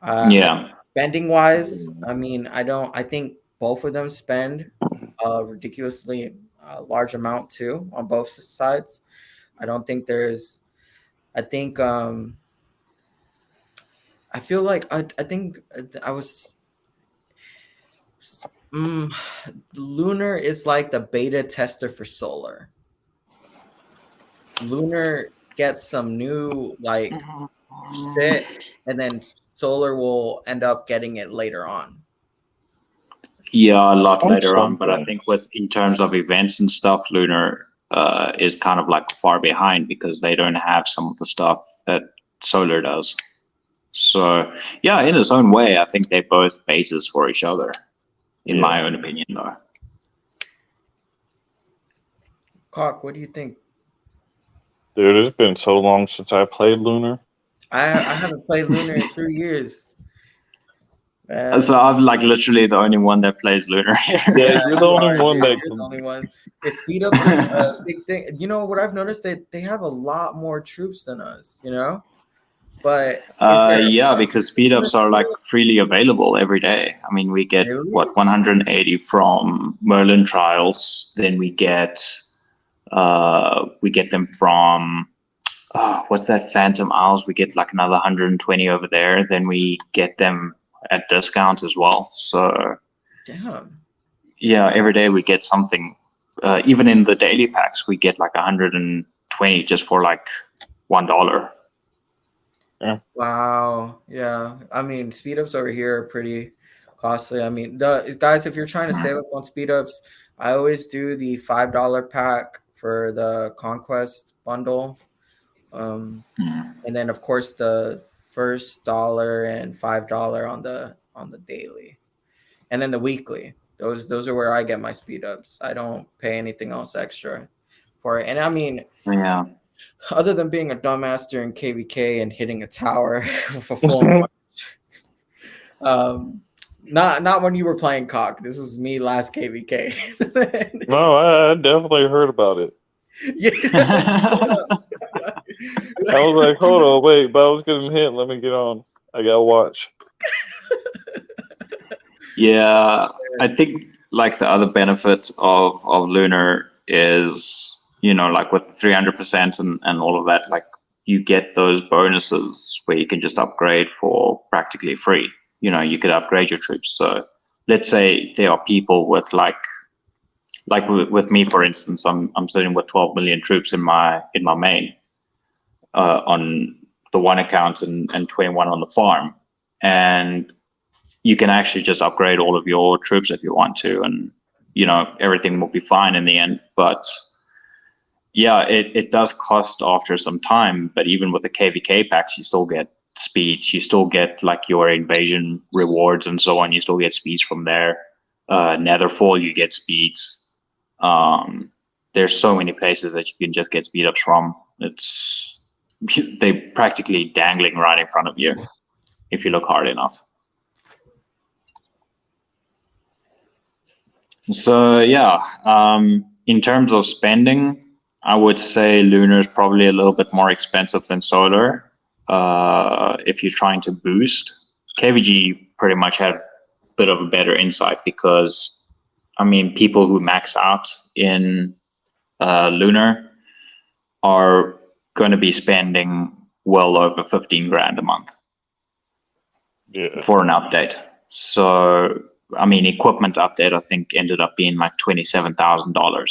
Spending wise, I mean, I think both of them spend a ridiculously large amount too on both sides. I don't think I feel like I think I was Lunar is like the beta tester for Solar. Lunar gets some new like shit, and then Solar will end up getting it later on. Yeah, a lot later on, but I think in terms of events and stuff, Lunar is kind of like far behind because they don't have some of the stuff that Solar does. So yeah, in its own way, I think they're both bases for each other, in my own opinion, though. Cock, what do you think? Dude, it's been so long since I played Lunar. I haven't played Lunar in 3 years. So I'm like literally the only one that plays Lunar here. Yeah, you're the only one that. You're the only one. The speed ups are a big thing. You know what I've noticed? They have a lot more troops than us. But because speed ups are like freely available every day. I mean, we get 180 from Merlin trials. Then we get them from what's that, Phantom Isles? We get like another 120 over there. Then we get them at discount as well. So every day we get something. Even in the daily packs, we get like 120 just for like $1. Yeah. Wow. Yeah. I mean, speed ups over here are pretty costly. I mean, guys, if you're trying to save up on speed ups, I always do the $5 pack for the Conquest bundle. And then of course the first $1 and $5 on the daily. And then the weekly. Those are where I get my speed ups. I don't pay anything else extra for it. And I mean, other than being a dumbass during KVK and hitting a tower for full not when you were playing Cock. This was me last KVK. No, I definitely heard about it. I was like, hold on, wait, but I was getting hit. Let me get on. I gotta watch. Yeah, I think like the other benefit of Lunar is, like with 300% and all of that, like you get those bonuses where you can just upgrade for practically free. You could upgrade your troops. So let's say there are people with like with me, for instance, I'm sitting with 12 million troops in my main on the one account and 21 on the farm, and you can actually just upgrade all of your troops if you want to, and everything will be fine in the end. But yeah, it does cost after some time, but even with the KVK packs, you still get speeds, you still get like your invasion rewards and so on, you still get speeds from there. Netherfall, you get speeds. There's so many places that you can just get speed ups from. they're practically dangling right in front of you if you look hard enough. So yeah, in terms of spending, I would say lunar is probably a little bit more expensive than solar. If you're trying to boost, KVG pretty much had a bit of a better insight because, I mean, people who max out in lunar are going to be spending well over 15 grand a month for an update. So, I mean, equipment update, I think, ended up being like $27,000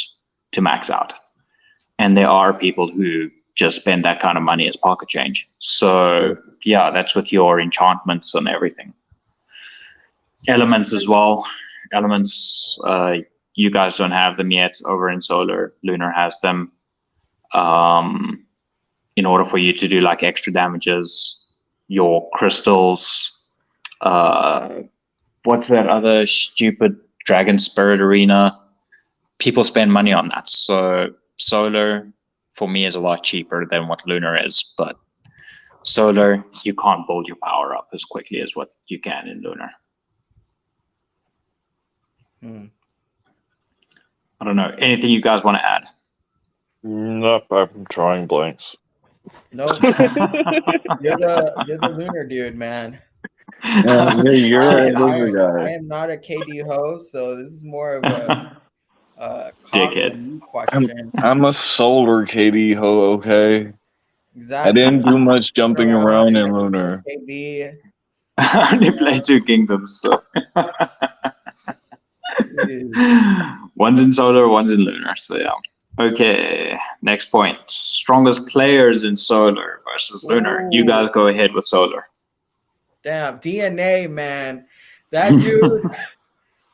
to max out. And there are people who just spend that kind of money as pocket change. So, yeah, that's with your enchantments and everything. Elements as well. Elements, you guys don't have them yet over in solar. Lunar has them. In order for you to do like extra damages, your crystals, what's that other stupid Dragon Spirit Arena? People spend money on that. So solar for me is a lot cheaper than what lunar is, but solar, you can't build your power up as quickly as what you can in lunar. I don't know. Anything you guys want to add? Nope, I'm drawing blanks. No, you're the lunar dude, man. You're a lunar guy. I am not a KD host, so this is more of a Dickhead question. I'm a solar KD ho, okay? Exactly. I didn't do much jumping around in lunar. KB. I only play 2 kingdoms, so one's in solar, one's in lunar. So yeah. Okay, next point. Strongest players in solar versus lunar. Ooh. You guys go ahead with solar. Damn, DNA, man. That dude,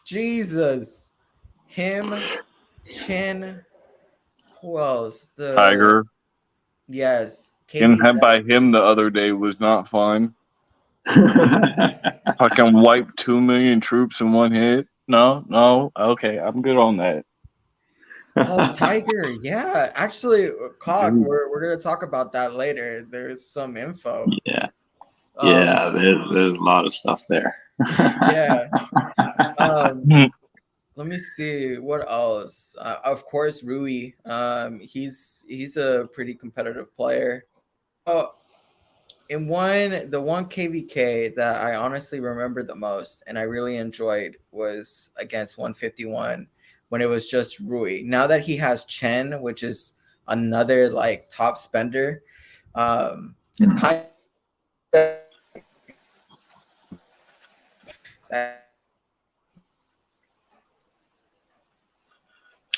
Jesus. Him, Chin, who else? Tiger. Yes. Getting hit by him the other day was not fun. I can wipe 2 million troops in one hit. No. Okay, I'm good on that. Oh, Tiger. Yeah. Actually, Cog, we're going to talk about that later. There's some info. Yeah. Yeah, there's a lot of stuff there. Yeah. Let me see what else. Of course, Rui. He's a pretty competitive player. Oh, the one KVK that I honestly remember the most and I really enjoyed was against 151 when it was just Rui. Now that he has Chen, which is another like top spender, it's kind of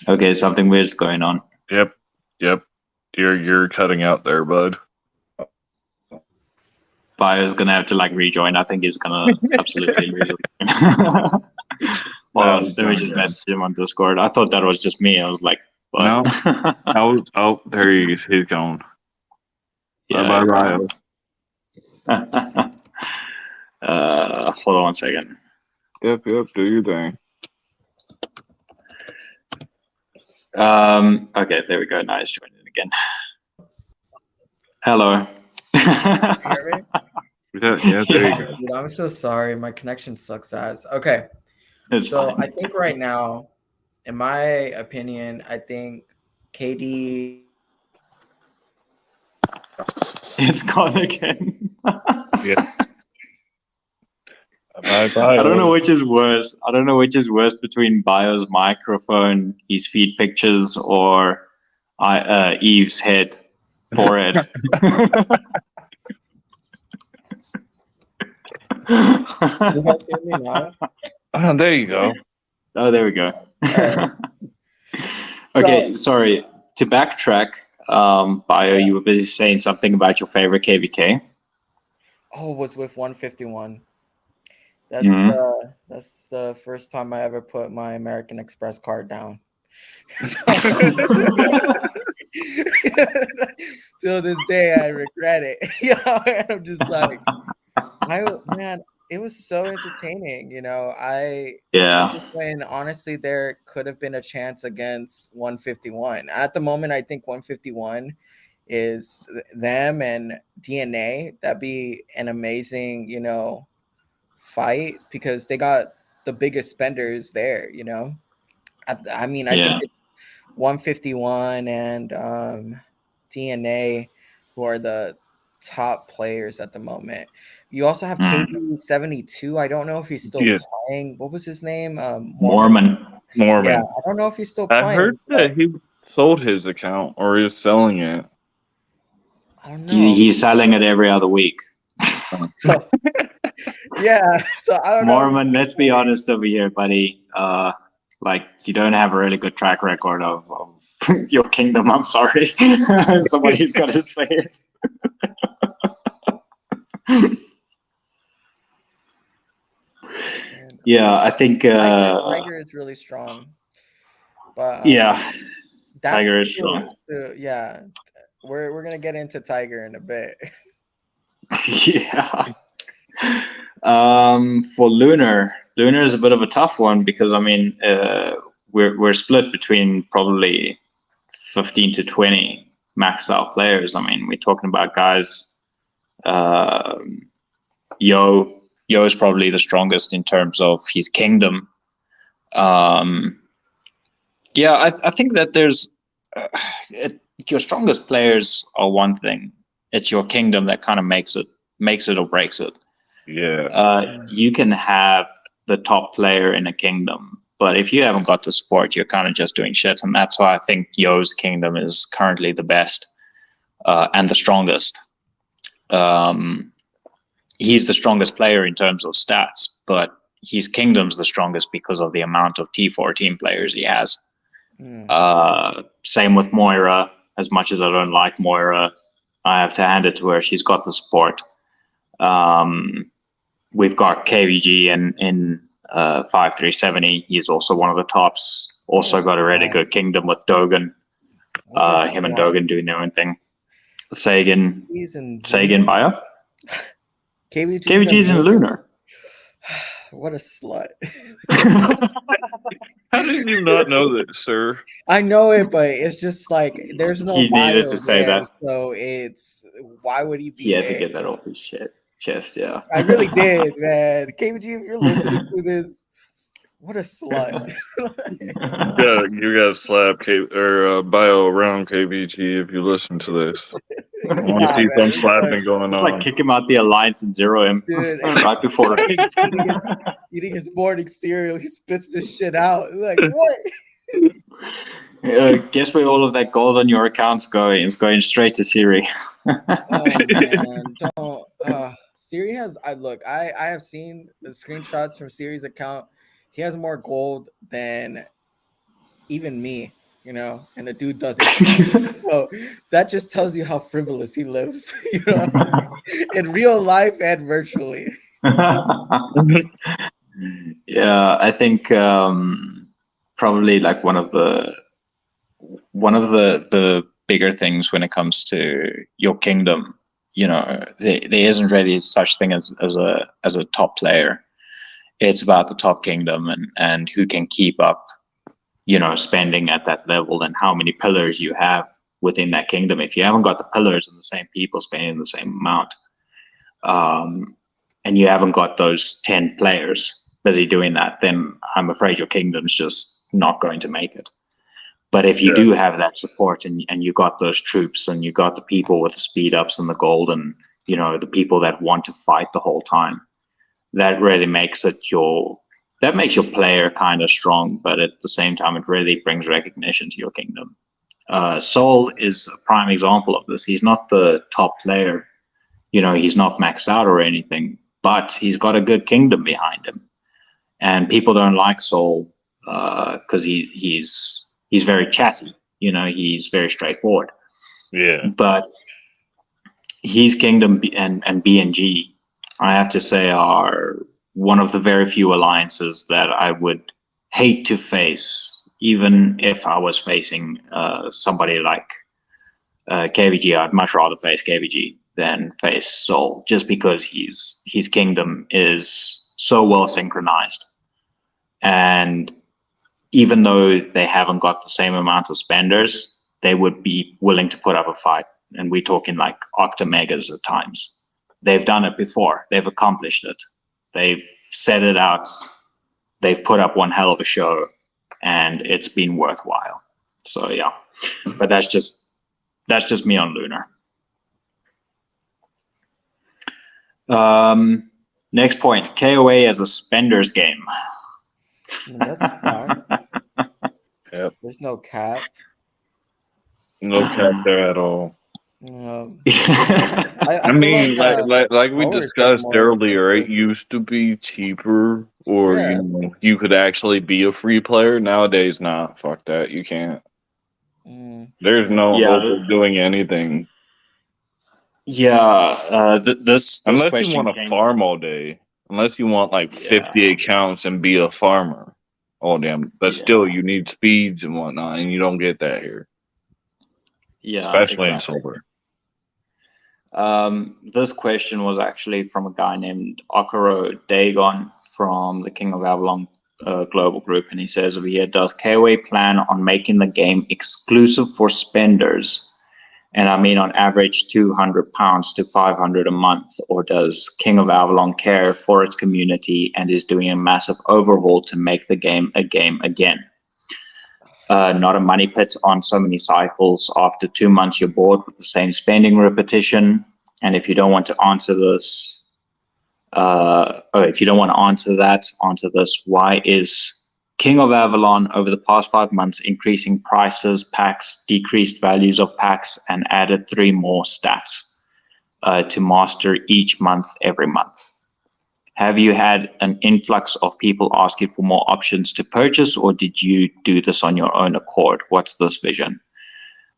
Okay, something weird's going on. Yep. You're cutting out there, bud. Bio's gonna have to like rejoin. I think he's gonna absolutely lose it. Well, let me just message him on Discord. I thought that was just me. I was like, what? No. Oh, there he is. He's gone. Yeah. Bye. Hold on 1 second. Yep. Do your thing. Okay, there we go. Now he's joining again. Hello. Yeah, there you go. Dude, I'm so sorry. My connection sucks ass. Okay. It's So fine. I think right now, in my opinion, I think KD. It's gone again. Yeah. I don't know which is worse. I don't know which is worse between Bio's microphone, his feed pictures, or Eve's forehead. Oh, there you go. Oh, there we go. Okay, sorry. To backtrack, Bio, you were busy saying something about your favorite KVK. Oh, it was with 151. That's the first time I ever put my American Express card down. Till this day, I regret it. I'm just like, it was so entertaining. When honestly there could have been a chance against 151. At the moment, I think 151 is them and DNA. That'd be an amazing, fight because they got the biggest spenders there. I mean, I think Yeah. it's 151 and DNA who are the top players at the moment. You also have Mm. KB72. I don't know if he's still Yeah. playing. What was his name? Mormon. Yeah, Mormon. I don't know if he's still I playing. heard that he sold his account or is selling it. I don't know. He's selling it every other week. So, yeah, so I don't know. Mormon, let's be honest over here, buddy. Like, you don't have a really good track record of your kingdom. I'm sorry. Somebody's got to say it. Yeah, I think. Tiger is really strong. But Yeah, that's Tiger is strong. Yeah, we're gonna get into Tiger in a bit. Yeah. For Lunar is a bit of a tough one because I mean we're split between probably 15 to 20 maxed out players. I mean, we're talking about guys. Yo is probably the strongest in terms of his kingdom. Yeah, I think that there's your strongest players are one thing. It's your kingdom that kind of makes it or breaks it. Yeah. You can have the top player in a kingdom, but if you haven't got the support, you're kind of just doing shit. And that's why I think Yo's kingdom is currently the best and the strongest. He's the strongest player in terms of stats, but his kingdom's the strongest because of the amount of T4 team players he has. Same with Moira. As much as I don't like Moira, I have to hand it to her. She's got the support. We've got KVG in 5370. He's also one of the tops. Also got a really good kingdom with Dogan. Him and Dogan doing their own thing. Sagan Bio. KVG's in Lunar. What a slut. How did you not know that, sir? I know it, but it's just like there's no. He needed to say that. So it's why would he be? He had to get that off his chest. Yeah, I really did, man. KVG, if you're listening to this, what a slut. You got to slap Bio around KVG if you listen to this. I want to see some slapping going on. Like kick him out the alliance and zero him right before. Eating his morning cereal, he spits this shit out. Like what? Guess where all of that gold on your account's going? It's going straight to Siri. Man, don't. Siri has. I have seen the screenshots from Siri's account. He has more gold than even me, and the dude doesn't. So that just tells you how frivolous he lives, in real life and virtually. Yeah, I think probably like one of the bigger things when it comes to your kingdom, there isn't really such thing as a top player. It's about the top kingdom and who can keep up, spending at that level and how many pillars you have within that kingdom. If you haven't got the pillars and the same people spending the same amount, and you haven't got those 10 players busy doing that, then I'm afraid your kingdom's just not going to make it. But if you do have that support and you got those troops and you got the people with the speed ups and the gold and, the people that want to fight the whole time, that really makes your player kind of strong, but at the same time, it really brings recognition to your kingdom. Sol is a prime example of this. He's not the top player, he's not maxed out or anything, but he's got a good kingdom behind him. And people don't like Sol because he's very chatty, he's very straightforward. Yeah. But his kingdom and BNG, I have to say, are one of the very few alliances that I would hate to face, even if I was facing somebody like KVG. I'd much rather face KVG than face Sol, just because his kingdom is so well synchronized. And even though they haven't got the same amount of spenders, they would be willing to put up a fight and we're talking like octamegas at times. They've done it before. They've accomplished it. They've set it out. They've put up one hell of a show, and it's been worthwhile. So yeah, but that's just me on Lunar. Next point, KoA as a spender's game. That's fine. Yep. There's no cap. No cap there at all. I I mean, feel like we Lowers discussed more earlier, it expensive. used to be cheaper, or Yeah. you could actually be a free player. Nowadays, not. Fuck that. You can't. There's no Yeah. hope of doing anything Yeah, this unless you question want to came. farm all day. Unless you want like Yeah. 50 accounts and be a farmer. Oh damn! But Yeah. still, you need speeds and whatnot, and you don't get that here, Yeah, especially exactly. in silver. This question was actually from a guy named Okoro Dagon from the King of Avalon global group, and he says over here, does KoA plan on making the game exclusive for spenders? And I mean, on average, £200 to £500 a month, or does King of Avalon care for its community and is doing a massive overhaul to make the game a game again? Not a money pit on so many cycles. After 2 months, you're bored with the same spending repetition. And if you don't want to answer this, if you don't want to answer this, why is King of Avalon over the past 5 months increasing prices, packs, decreased values of packs, and added 3 more stats to master each month every month? Have you had an influx of people asking for more options to purchase, or did you do this on your own accord? What's this vision?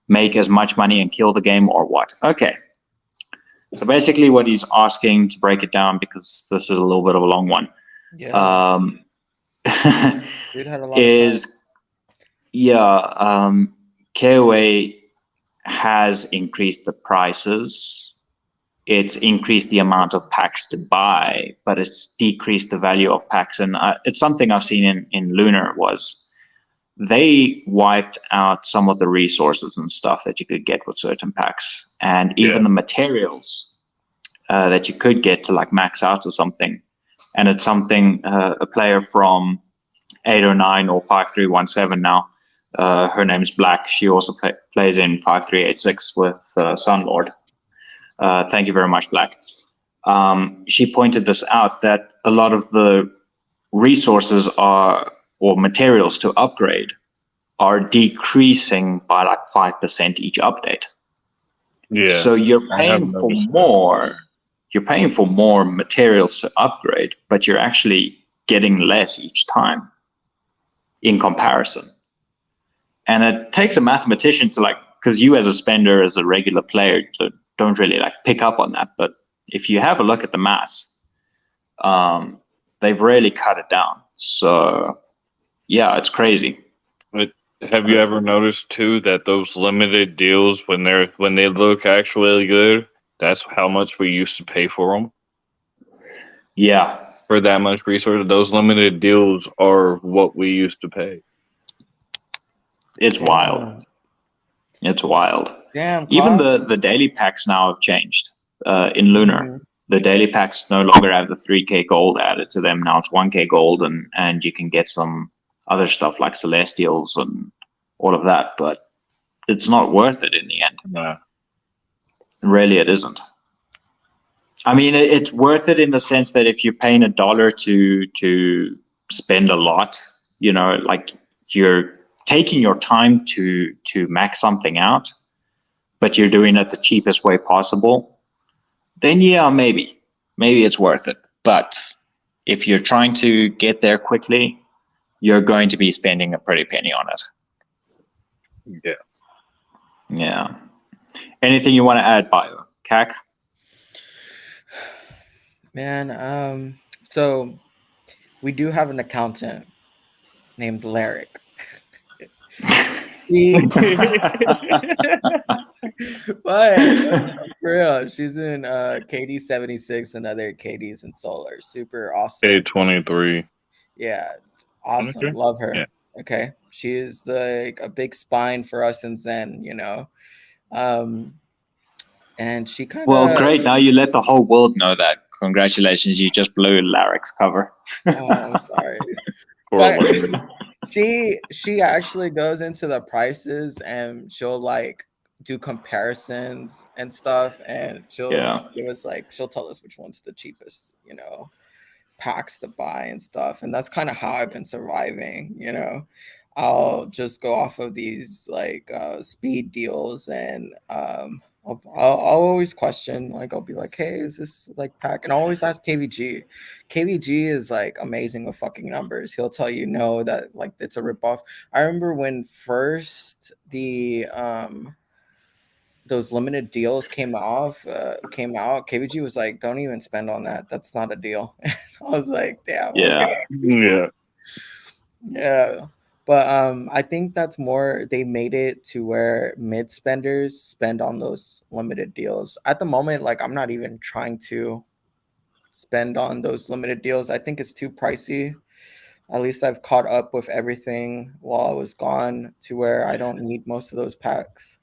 Make as much money and kill the game, or what? Okay. So basically what he's asking, to break it down, because this is a little bit of a long one, Dude had a lot of is, KoA has increased the prices. It's increased the amount of packs to buy, but it's decreased the value of packs. And it's something I've seen in Lunar was they wiped out some of the resources and stuff that you could get with certain packs, and even the materials that you could get to like max out or something. And it's something a player from 809 or 5317 now, her name's Black. She also plays in 5386 with Sunlord. Thank you very much, Black. She pointed this out, that a lot of the resources or materials to upgrade are decreasing by like 5% each update. Yeah. So you're paying for more. You're paying for more materials to upgrade, but you're actually getting less each time in comparison. And it takes a mathematician to because you as a spender, as a regular player, don't really pick up on that. But if you have a look at the maths, they've really cut it down. So yeah, it's crazy. Have you ever noticed too that those limited deals, when they look actually good, that's how much we used to pay for them? Yeah. For that much resource, those limited deals are what we used to pay. It's wild. It's wild. Damn. Even the daily packs now have changed. In Lunar, the daily packs no longer have the 3K gold added to them. Now it's 1K gold, and you can get some other stuff like Celestials and all of that, but it's not worth it in the end. No. Really, it isn't. I mean, it's worth it in the sense that if you're paying $1 to spend a lot, you're taking your time to max something out, but you're doing it the cheapest way possible, then yeah, maybe it's worth it. But if you're trying to get there quickly, you're going to be spending a pretty penny on it. Yeah. Anything you want to add, Bio? Cak? Man, so we do have an accountant named Larrick. But for real, she's in KD 76 and other KDs in Solar. Super awesome. A23. Yeah, awesome. Okay. Love her. Yeah. Okay, she is a big spine for us in Zen. and she kind of. Well, great. Now you let the whole world know that. Congratulations, you just blew Larry's cover. Oh, I'm sorry. Poor But Larry. she actually goes into the prices and she'll like do comparisons and stuff, and she'll give us like she'll tell us which one's the cheapest, packs to buy and stuff. And that's kind of how I've been surviving. I'll just go off of these like speed deals, and I'll always question, like I'll be like, hey, is this like pack? And I'll always ask KVG. KVG is like amazing with fucking numbers. He'll tell you no, that like it's a ripoff. I remember when first the those limited deals came out, KVG was like, don't even spend on that. That's not a deal. I was like, damn, okay. Yeah. But I think that's more, they made it to where mid spenders spend on those limited deals. At the moment, like I'm not even trying to spend on those limited deals. I think it's too pricey. At least I've caught up with everything while I was gone to where I don't need most of those packs.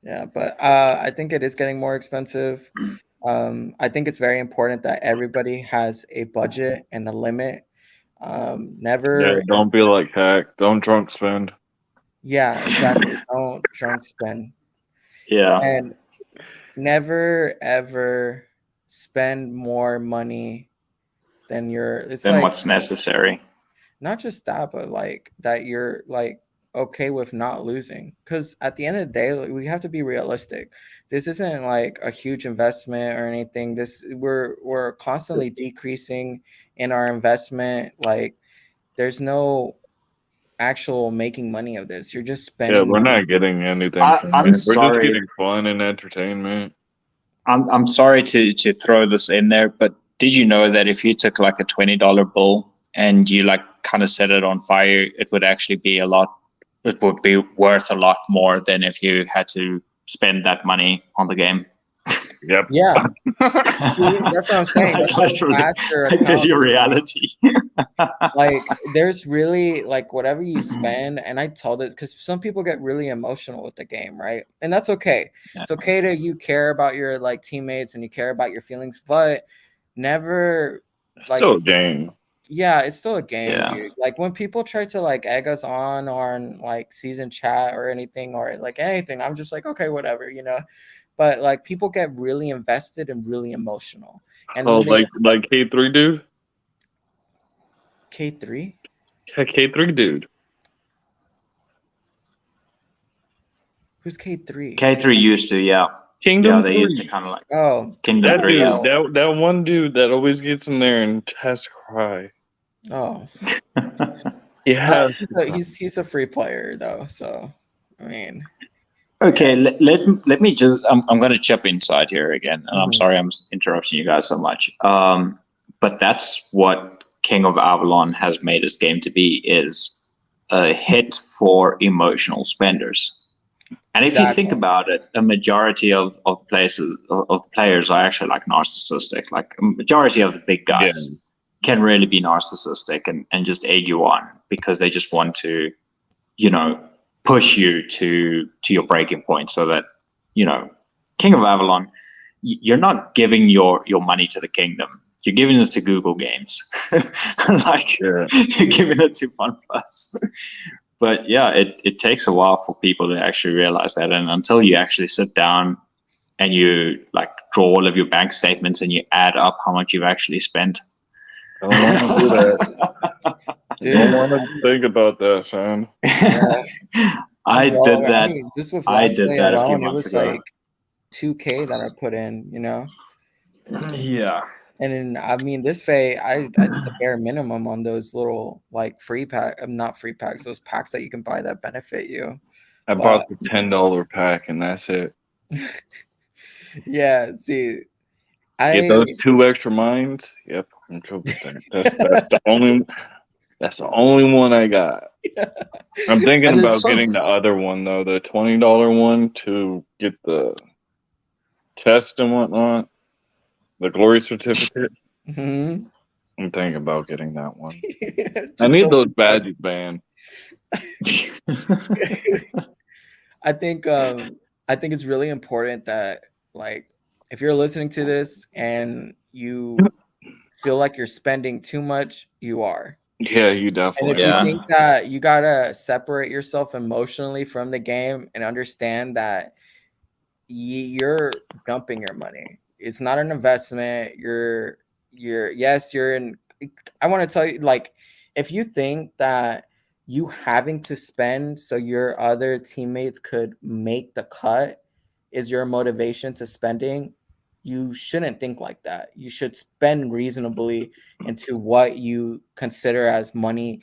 Yeah, but I think it is getting more expensive. I think it's very important that everybody has a budget and a limit. Never. Yeah, don't be like Hack. Don't drunk spend. Yeah, exactly. Don't drunk spend. Yeah. And never ever spend more money than what's necessary. Not just that, but like that you're like okay with not losing. Because at the end of the day, we have to be realistic. This isn't like a huge investment or anything. We're constantly decreasing in our investment. Like there's no actual making money of this. You're just spending. Yeah, we're not getting anything from I'm it. sorry. We're just getting fun and entertainment. I'm sorry to throw this in there, but did you know that if you took like a $20 bill and you like kind of set it on fire, it would actually be it would be worth a lot more than if you had to spend that money on the game. Yep. Yeah. See, that's what I'm saying. That's your reality. Like there's really like whatever you spend, and I tell this because some people get really emotional with the game, right? And that's okay. Yeah. It's okay to you care about your like teammates and you care about your feelings, but never like still a game. Yeah, it's still a game, dude. Like when people try to like egg us on or on like season chat or anything or like anything, I'm just like, okay, whatever, But like people get really invested and really emotional. And like K3 dude? K3? K3 dude. Who's K3? K3 used to, yeah. Kingdom. Yeah, they used to kind of like Kingdom that 3. Dude, that one dude that always gets in there and has to cry. Oh. Yeah. He's a free player though, so I mean. Okay, let me just I'm going to chip inside here again, and I'm sorry I'm interrupting you guys so much. But that's what King of Avalon has made his game to be, is a hit for emotional spenders. And if you think about it, a majority of players are actually like narcissistic. Like a majority of the big guys can really be narcissistic and just egg you on because they just want to, push you to your breaking point, so that, King of Avalon, you're not giving your money to the kingdom. You're giving it to Google Games. You're giving it to FunPlus. But yeah, it takes a while for people to actually realize that. And until you actually sit down and you like draw all of your bank statements and you add up how much you've actually spent. I don't want to do that. Dude. I don't want to think about that, fam. I did that. I mean, just with last play alone, it was ago. Like $2,000 that I put in, Yeah. And then, I mean, this Faye, I did the bare minimum on those little like not free packs, those packs that you can buy that benefit you. I bought the $10 pack and that's it. Yeah, see, get those 2 extra mines. Yep, I'm cool with that. That's the only one I got. Yeah. I'm thinking about getting the other one though, the $20 one to get the test and whatnot. The glory certificate. Mm-hmm. I'm thinking about getting that one. I need those badges banned. I think I think it's really important that, like, if you're listening to this and you feel like you're spending too much, you are. Yeah, you And definitely. if you Yeah. think that, you gotta separate yourself emotionally from the game and understand that you're dumping your money. It's not an investment. You're in. I want to tell you, like, if you think that you having to spend so your other teammates could make the cut is your motivation to spending, you shouldn't think like that. You should spend reasonably into what you consider as money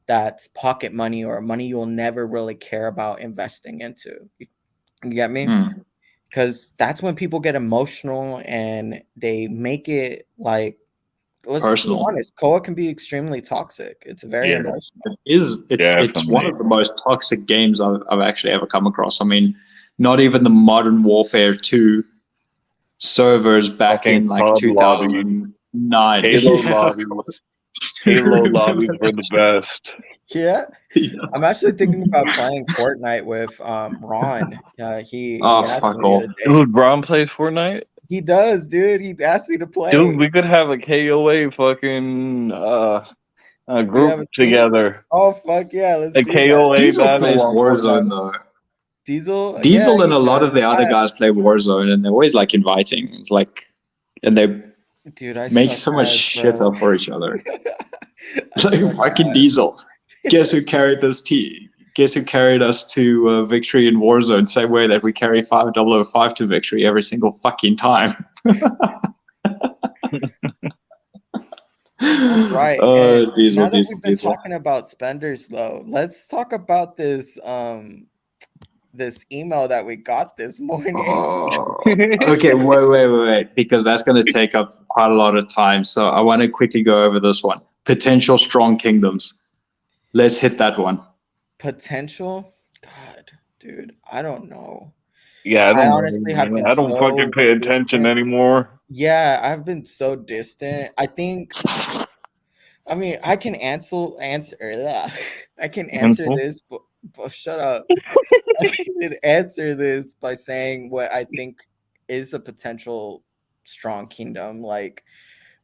that's pocket money or money you'll never really care about investing into. You get me? Mm. Because that's when people get emotional and they make it like, let's be Personal. honest, KoA can be extremely toxic. It's very Yeah. emotional. It's one Definitely. of the most toxic games I've actually ever come across. I mean, not even the Modern Warfare 2 servers back Fucking in like pub lobbies. 2009. Halo Yeah. lobbies. You Halo remember lobbies were the that? best. Yeah, Yeah. I'm actually thinking about playing Fortnite with Ron. He Oh, asked fuck me the off. other day. Dude, Braun plays Fortnite? He does, dude. He asked me to play. Dude, we could have a KoA fucking We have a group team? together. Oh fuck yeah, let's A do that. KoA Diesel battle plays on Warzone Fortnite. though. Diesel, Diesel and he a lot does. of the other guys play Warzone, and they're always like inviting. It's like, and they Dude, I make suck so much ass, shit bro. up for each other. I It's like suck fucking ass. Diesel. Guess who carried this team? Guess who carried us to victory in Warzone? Same way that we carry 5005 to victory every single fucking time. Right. And Diesel, now that Diesel, we've been Diesel. talking about spenders though, let's talk about this this email that we got this morning. Oh. Okay, wait, because that's going to take up quite a lot of time. So I want to quickly go over this one. Potential strong kingdoms. Let's hit that one. Potential? God, dude, I don't know. Yeah, I don't know. honestly have been I don't so fucking pay attention distant. anymore. Yeah, I've been so distant. I mean, I can answer I can answer Ansel? this, but shut up. I can answer this by saying what I think is a potential strong kingdom. Like,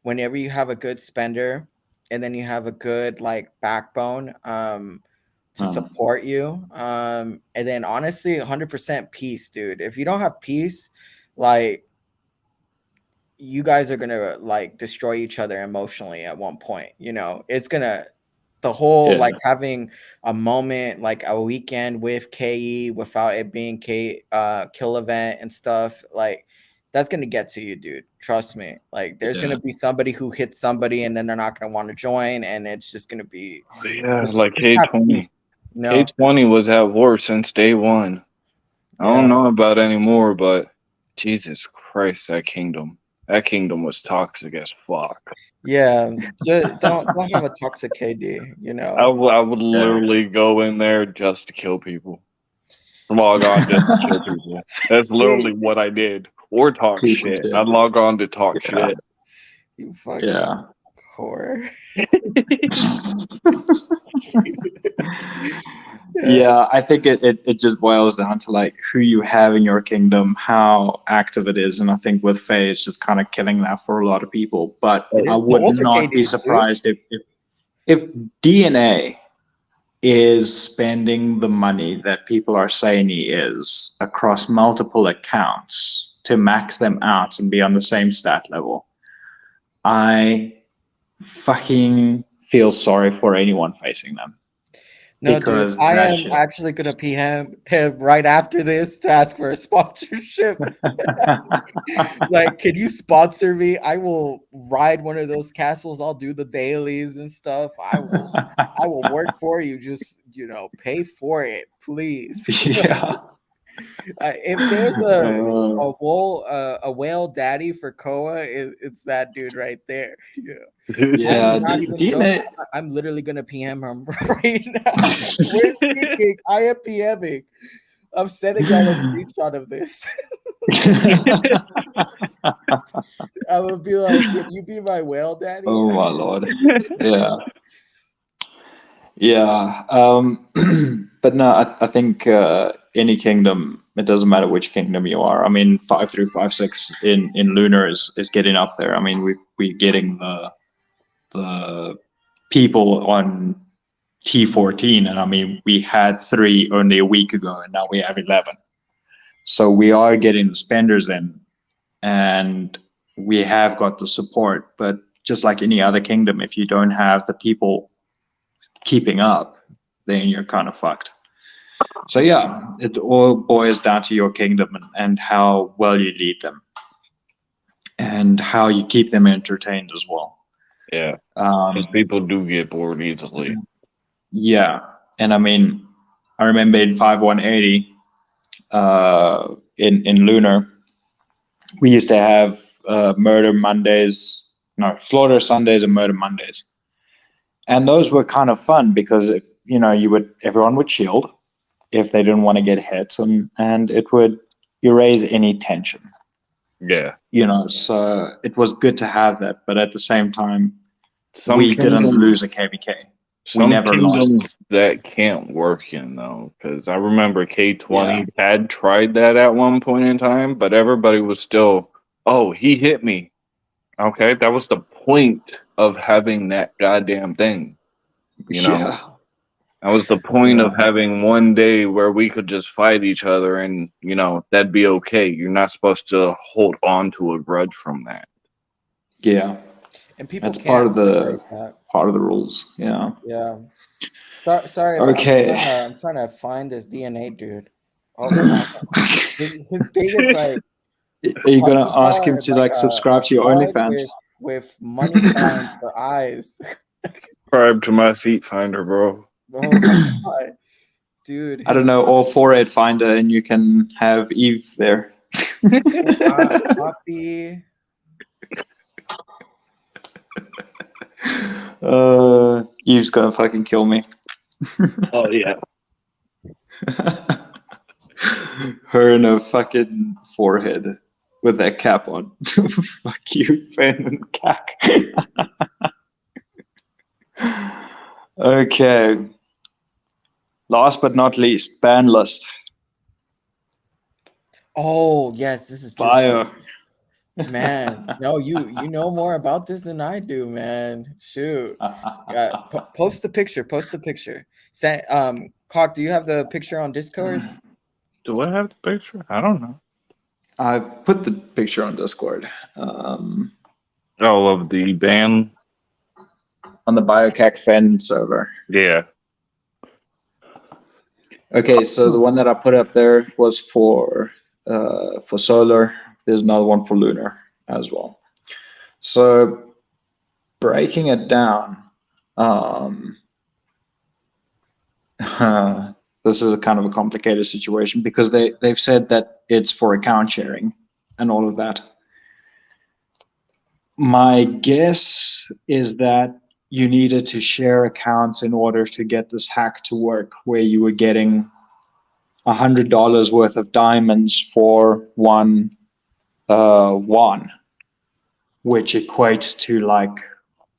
whenever you have a good spender and then you have a good like backbone to support you, and then honestly 100% peace, dude. If you don't have peace, like, you guys are gonna like destroy each other emotionally at one point. It's gonna, the whole Yeah. like having a moment like a weekend with KE without it being kill event and stuff, like, that's gonna get to you, dude. Trust me. Like, there's gonna be somebody who hits somebody and then they're not gonna want to join, and it's just gonna be Yeah, just like have K20. peace. No, K20 was at war since day one. I Yeah. don't know about anymore, but Jesus Christ, that kingdom was toxic as fuck. yeah. Just don't have a toxic KD. I would literally go in there just to kill people. Log on just to kill people. That's literally what I did. Or talk Piece of shit. shit. I'd log on to talk Yeah. shit. You fucking Yeah. whore. Yeah, I think it just boils down to like who you have in your kingdom, how active it is, and I think with Faye it's just kind of killing that for a lot of people. But It I is. would Both are not be KDs, dude. surprised if DNA is spending the money that people are saying he is across multiple accounts to max them out and be on the same stat level. I fucking feel sorry for anyone facing them. No, Because dude, I that am shit. actually gonna PM him right after this to ask for a sponsorship. Like, can you sponsor me? I will ride one of those castles. I'll do the dailies and stuff. I will work for you. Just pay for it, please. Yeah. If there's a whale daddy for KoA, it's that dude right there. Yeah, I'm not even DNA. joking. I'm literally gonna PM him right now. Where's King? I am PMing. I'm sending y'all a screenshot of this. I would be like, "Can you be my whale daddy?" Oh my lord. Yeah. Yeah. But no, I think any kingdom It doesn't matter which kingdom you are. I mean, 5 through 5-6 in Lunar is getting up there. I mean, we're getting the people on T14, and I mean, we had 3 only a week ago, and now we have 11. So we are getting the spenders in, and we have got the support. But just like any other kingdom, if you don't have the people keeping up, then you're kind of fucked. So yeah, it all boils down to your kingdom and how well you lead them, and how you keep them entertained as well. Yeah, because people do get bored easily. Yeah, and I mean, I remember in 5180, in Lunar, we used to have Slaughter Sundays and Murder Mondays, and those were kind of fun because if everyone would shield if they didn't want to get hit, and it would erase any tension. Yeah. So it was good to have that, but at the same time, we didn't lose a KVK. We never lost. That can't work in though, because I remember K20 had tried that at one point in time, but everybody was still, oh, he hit me. Okay, that was the point of having that goddamn thing. Yeah. That was the point of having one day where we could just fight each other, and that'd be okay. You're not supposed to hold on to a grudge from that. Yeah. And people that's part of the rules. Yeah. Yeah. Sorry. Okay. I'm trying to find this DNA dude. Oh, his date is like. Are you gonna ask him to subscribe to your OnlyFans with money signs for eyes? Subscribe to my seat finder, bro. Oh my God. Dude. I don't know, all forehead finder, and you can have Eve there. Copy. Eve's gonna fucking kill me. Oh yeah. Her in a fucking forehead with that cap on. Fuck you, Fan and Cak. Okay. Last but not least, ban list. Oh yes, this is Bio. Man, no, you know more about this than I do, man. Shoot. Post the picture. Cak, do you have the picture on Discord? Do I have the picture? I don't know. I put the picture on Discord. Of the ban on the Biochemist Cak server. Yeah. Okay, so the one that I put up there was for solar. There's another one for lunar as well. So breaking it down, this is a kind of a complicated situation because they've said that it's for account sharing and all of that. My guess is that you needed to share accounts in order to get this hack to work, where you were getting $100 worth of diamonds for one won, which equates to like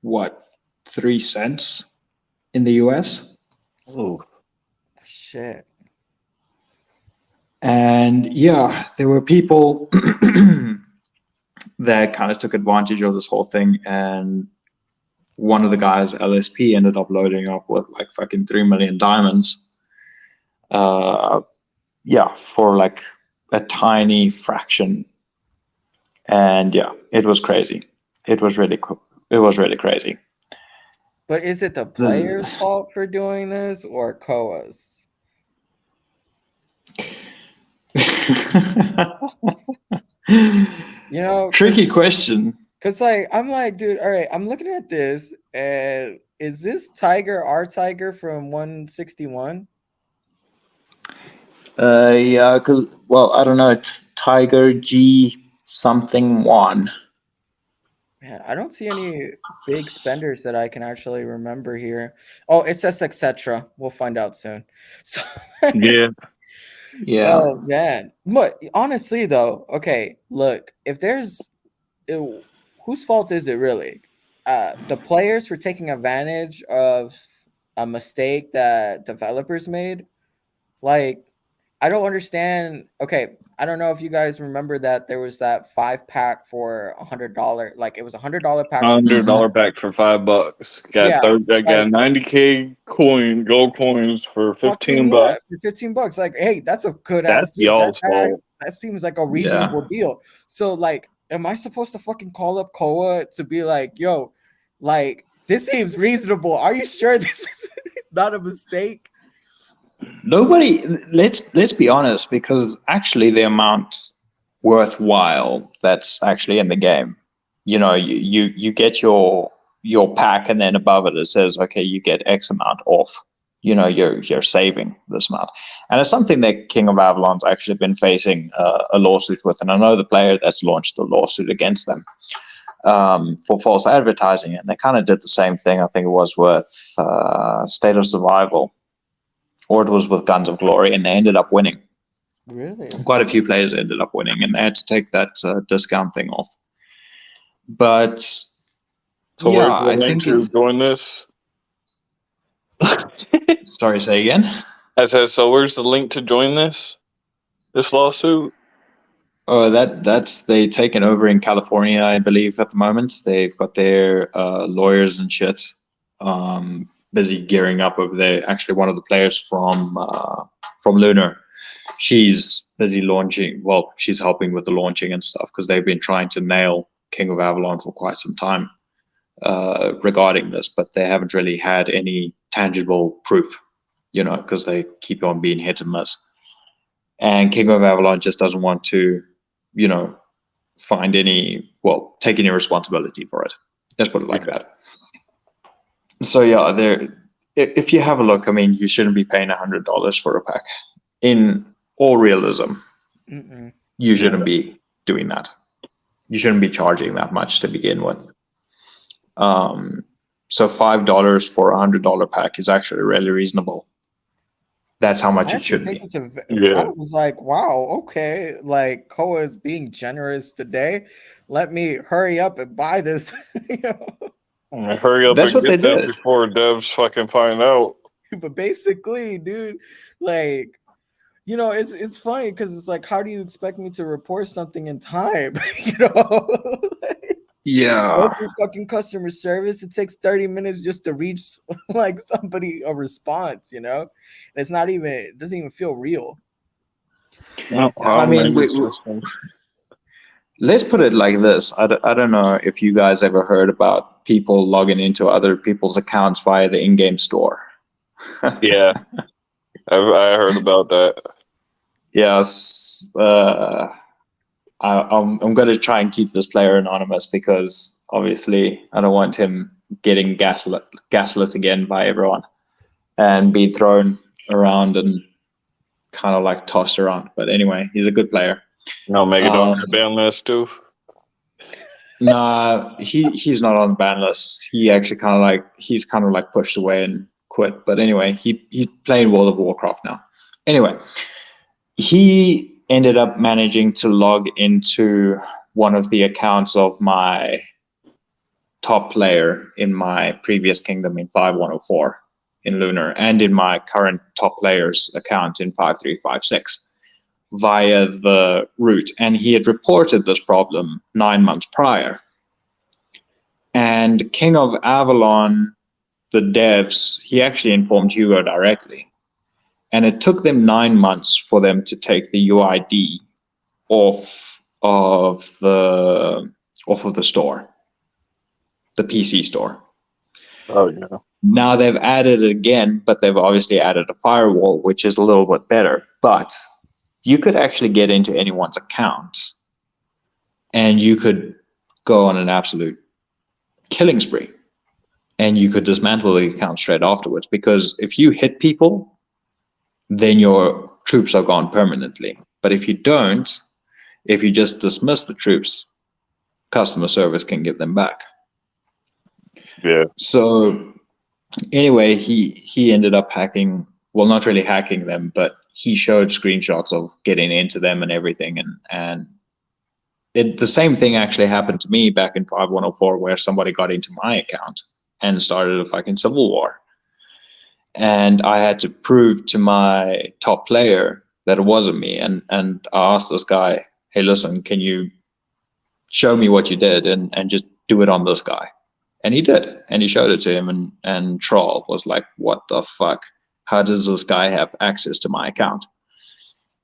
what, 3 cents in the US. Oh shit. And yeah, there were people that kind of took advantage of this whole thing, and one of the guys, LSP, ended up loading up with like fucking 3 million diamonds. For like a tiny fraction. And yeah, it was crazy. It was really crazy. But is it the player's fault for doing this or KoA's? Tricky question. Cause I'm like, dude, all right, I'm looking at this, and is this Tiger our Tiger from 161? Yeah, because I don't know, Tiger G something 1. Man, I don't see any big spenders that I can actually remember here. Oh, it says etc. We'll find out soon. So yeah. Oh man, but honestly though, okay, look, if there's whose fault is it really? The players for taking advantage of a mistake that developers made? Like, I don't understand. Okay, I don't know if you guys remember that there was that 5-pack for $100. Like it was $100 pack for $100 pack for $5. yeah, I got like 90K gold coins for fucking 15 bucks. for $15. Like, hey, that's a good ass That's deal. y'all's fault. That seems like a Yeah. reasonable deal. So like, am I supposed to fucking call up KoA to be like, yo, like this seems reasonable? Are you sure this is not a mistake? Nobody. Let's be honest, because actually the amount worthwhile that's actually in the game, you get your pack, and then above it says, okay, you get X amount off. You're saving this amount, and it's something that King of Avalon's actually been facing a lawsuit with, and I know the player that's launched a lawsuit against them for false advertising, and they kind of did the same thing. I think it was with State of Survival, or it was with Guns of Glory, and they ended up winning. Really? Quite a few players ended up winning, and they had to take that discount thing off. But So yeah, where's the I link think. to join this? Sorry, say again. I said, so where's the link to join this lawsuit? Oh, that's they taken over in California, I believe, at the moment. They've got their lawyers and shit busy gearing up over there. Actually, one of the players from Lunar, she's busy launching. Well, she's helping with the launching and stuff because they've been trying to nail King of Avalon for quite some time regarding this, but they haven't really had any tangible proof, because they keep on being hit and miss. And King of Avalon just doesn't want to, take any responsibility for it. Let's put it like that. So yeah, if you have a look, I mean, you shouldn't be paying $100 for a pack. In all realism, you shouldn't be doing that. You shouldn't be charging that much to begin with. So $5 for $100 pack is actually really reasonable. That's how much it should be. I was like, wow, okay. Like KoA is being generous today. Let me hurry up and buy this. Hurry up That's and what get they that did. before devs fucking find out. But basically, dude, like, it's funny because it's like, how do you expect me to report something in time? Yeah. Go through fucking customer service. It takes 30 minutes just to reach like somebody a response, It's not even, it doesn't even feel real. I mean, let's put it like this. I don't know if you guys ever heard about people logging into other people's accounts via the in-game store. Yeah, I heard about that. Yes. I'm going to try and keep this player anonymous because obviously I don't want him getting gaslit again by everyone and be thrown around and kind of like tossed around. But anyway, he's a good player. No, make it on the ban list too. Nah, he's not on the ban list. He actually he's kind of like pushed away and quit. But anyway, he's playing World of Warcraft now. Anyway, he ended up managing to log into one of the accounts of my top player in my previous kingdom in 5104 in Lunar, and in my current top player's account in 5356 via the route. And he had reported this problem 9 months prior. And King of Avalon, the devs, he actually informed Hugo directly. And it took them 9 months for them to take the UID off of the store, the PC store. Oh yeah. Now they've added it again, but they've obviously added a firewall, which is a little bit better. But you could actually get into anyone's account, and you could go on an absolute killing spree, and you could dismantle the account straight afterwards. Because if you hit people, then your troops are gone permanently. But if you don't, if you just dismiss the troops, customer service can get them back. Yeah. So anyway, he ended up hacking, well, not really hacking them, but he showed screenshots of getting into them and everything. And the same thing actually happened to me back in 5104, where somebody got into my account and started a fucking civil war. And I had to prove to my top player that it wasn't me. And I asked this guy, hey, listen, can you show me what you did and just do it on this guy? And he did, and he showed it to him, and Troll was like, what the fuck? How does this guy have access to my account?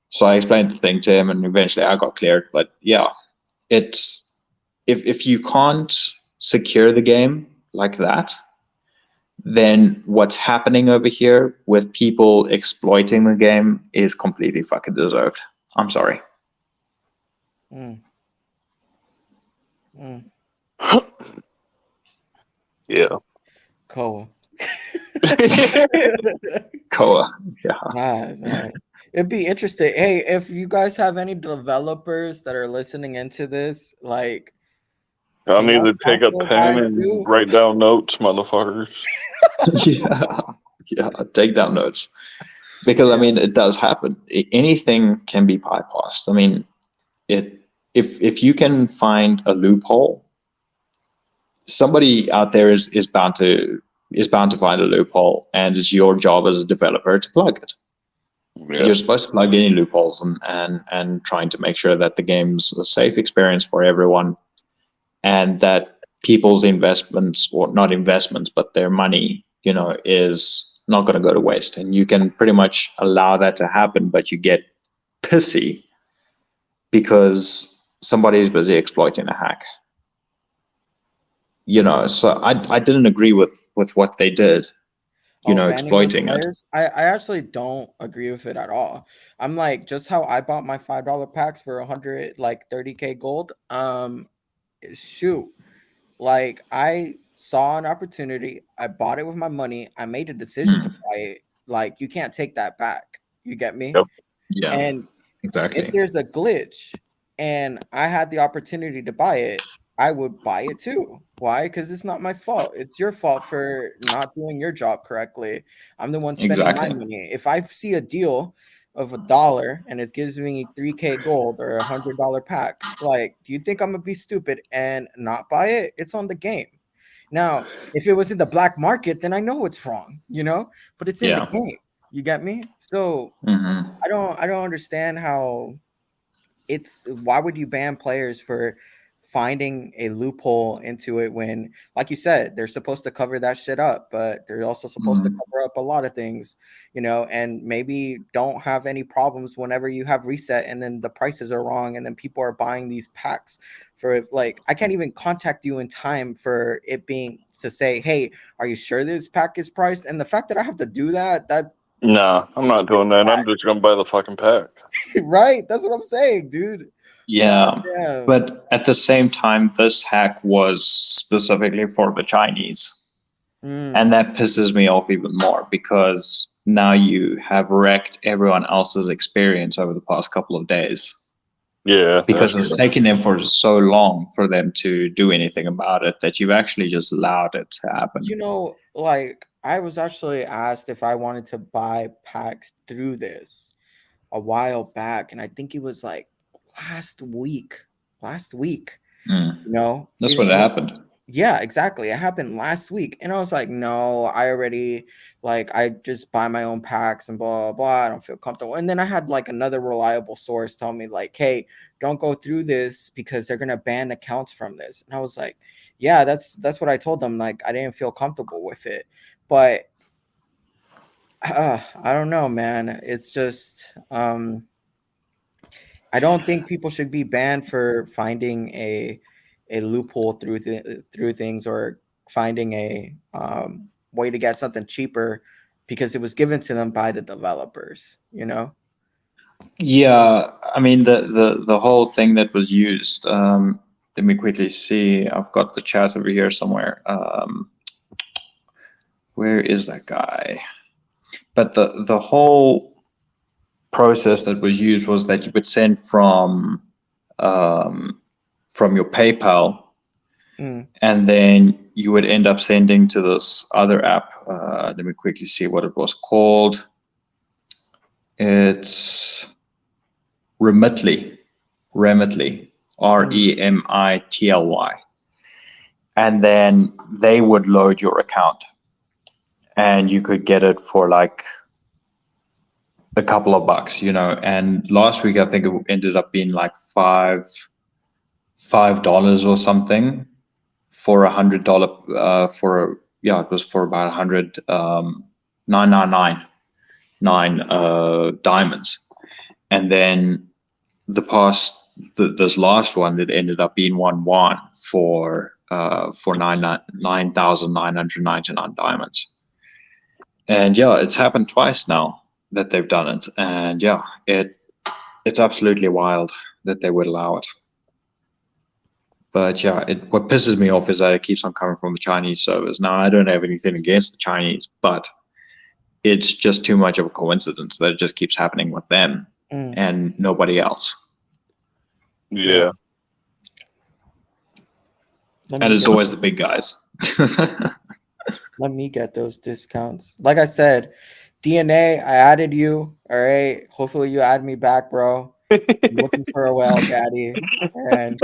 So I explained the thing to him, and eventually I got cleared. But yeah, it's if you can't secure the game like that, then what's happening over here with people exploiting the game is completely fucking deserved. I'm sorry. Mm. Mm. Yeah. KoA. KoA. Yeah. Man. It'd be interesting. Hey, if you guys have any developers that are listening into this, like, I need to take a sponsor pen guys and too? write down notes, motherfuckers. Yeah, take down notes. Because I mean, it does happen. Anything can be bypassed. I mean, if you can find a loophole, somebody out there is bound to find a loophole, and it's your job as a developer to plug it. Yeah. You're supposed to plug any loopholes and trying to make sure that the game's a safe experience for everyone, and that people's investments, or not investments, but their money, is not going to go to waste. And you can pretty much allow that to happen, but you get pissy because somebody is busy exploiting a hack. So I didn't agree with what they did, banning those exploiting it. players? I actually don't agree with it at all. I'm like, just how I bought my $5 packs for 30K gold. Shoot, like, I saw an opportunity, I bought it with my money, I made a decision to buy it. Like, you can't take that back. You get me? Yep. Yeah, And exactly. if there's a glitch and I had the opportunity to buy it, I would buy it too. Why? Because it's not my fault. It's your fault for not doing your job correctly. I'm the one spending my money. If I see a deal of $1 and it gives me 3K gold or $100 pack, like, do you think I'm gonna be stupid and not buy it? It's on the game. Now, if it was in the black market, then I know it's wrong, but it's in the game. You get me? So I don't understand how why would you ban players for finding a loophole into it when, like you said, they're supposed to cover that shit up, but they're also supposed to cover up a lot of things, and maybe don't have any problems whenever you have reset and then the prices are wrong and then people are buying these packs for, like, I can't even contact you in time for it being to say, hey, are you sure this pack is priced? And the fact that I have to do that Nah, I'm not doing that. I'm just gonna buy the fucking pack. Right? That's what I'm saying, dude. Yeah, but at the same time, this hack was specifically for the Chinese. And that pisses me off even more because now you have wrecked everyone else's experience over the past couple of days. Yeah. Because it's taken them for so long for them to do anything about it that you've actually just allowed it to happen. Like, I was actually asked if I wanted to buy packs through this a while back, and I think it was like last week. That's when it happened. Yeah, exactly. It happened last week. And I was like, no, I just buy my own packs and blah, blah, blah. I don't feel comfortable. And then I had like another reliable source tell me like, hey, don't go through this because they're going to ban accounts from this. And I was like, yeah, that's what I told them. Like, I didn't feel comfortable with it. But I don't know, man. It's just, I don't think people should be banned for finding a loophole through things or finding a way to get something cheaper because it was given to them by the developers, Yeah, I mean the whole thing that was used. Let me quickly see. I've got the chat over here somewhere. Where is that guy? But the whole process that was used was that you would send from your PayPal, and then you would end up sending to this other app. Let me quickly see what it was called. It's Remitly, Remitly, and then they would load your account, and you could get it for like a couple of bucks, and last week I think it ended up being like $5 or something for $100 it was for about 100 999 diamonds. And then this last one, it ended up being 1 for 9,999 diamonds. And yeah, it's happened twice now that they've done it. And yeah, it's absolutely wild that they would allow it. But yeah, what pisses me off is that it keeps on coming from the Chinese servers. Now, I don't have anything against the Chinese, but it's just too much of a coincidence that it just keeps happening with them and nobody else. Yeah. And it's always the big guys. Let me get those discounts. Like I said, DNA, I added you. All right. Hopefully you add me back, bro. I'm looking for a whale, daddy. And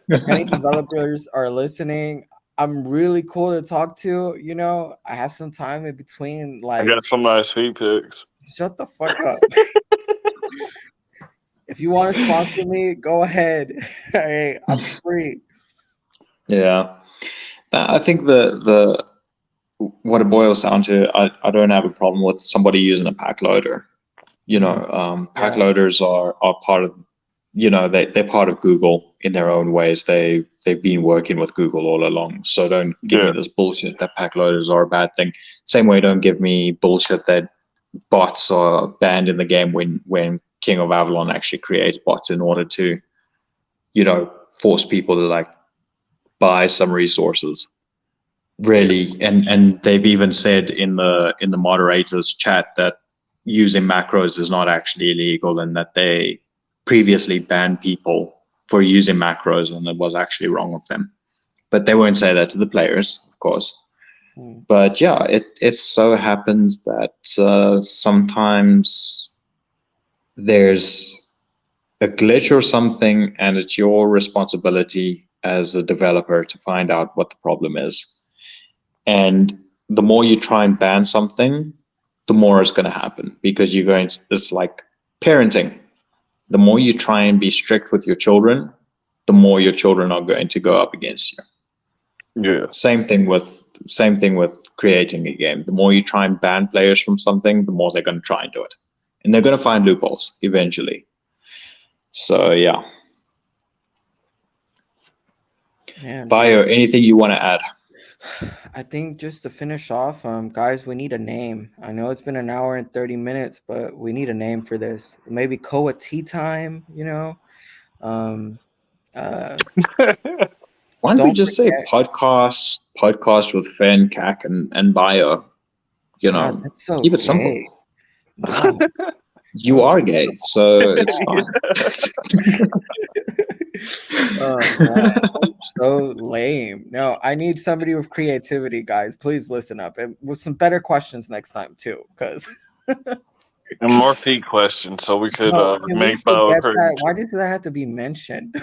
if any developers are listening, I'm really cool to talk to. I have some time in between. I got some nice feed pics. Shut the fuck up. If you want to sponsor me, go ahead. Hey, I'm free. Yeah. I think the what it boils down to, I don't have a problem with somebody using a pack loader. Pack loaders are part of, they're part of Google in their own ways. They've been working with Google all along. So don't give me this bullshit that pack loaders are a bad thing. Same way, don't give me bullshit that bots are banned in the game when King of Avalon actually creates bots in order to, force people to buy some resources. Really, and they've even said in the moderators chat that using macros is not actually illegal, and that they previously banned people for using macros, and it was actually wrong of them. But they won't say that to the players, of course. But yeah, it so happens that sometimes there's a glitch or something, and it's your responsibility as a developer to find out what the problem is. And the more you try and ban something, the more it's going to happen, because it's like parenting. The more you try and be strict with your children, the more your children are going to go up against you. Yeah. Same thing with creating a game. The more you try and ban players from something, the more they're going to try and do it. And they're going to find loopholes eventually. So yeah. Man. Bio, anything you want to add? I think just to finish off, guys, we need a name. I know it's been an hour and 30 minutes, but we need a name for this. Maybe KoA Tea Time, Why don't we just say podcast with Fan, Cak, and Bio? God, that's so keep it simple. No. You are gay, so it's fine. Oh, man. So lame. No, I need somebody with creativity, guys. Please listen up, and with some better questions next time too, because and more feed questions, so we could make why does that have to be mentioned?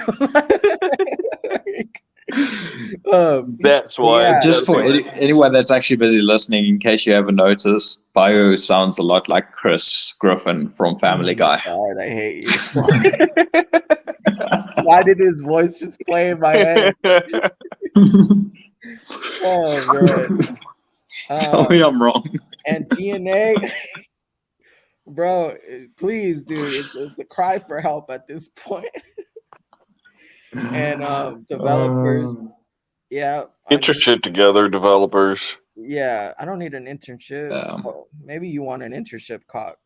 That's why. Yeah. Just for anyone that's actually busy listening, in case you haven't noticed, Bio sounds a lot like Chris Griffin from Family Guy. God, I hate you. Why did his voice just play in my head? Oh man! Tell me I'm wrong. And DNA, bro, please, dude, it's a cry for help at this point. And developers, yeah, get your shit together, developers. Yeah, I don't need an internship. Well, maybe you want an internship, Cock.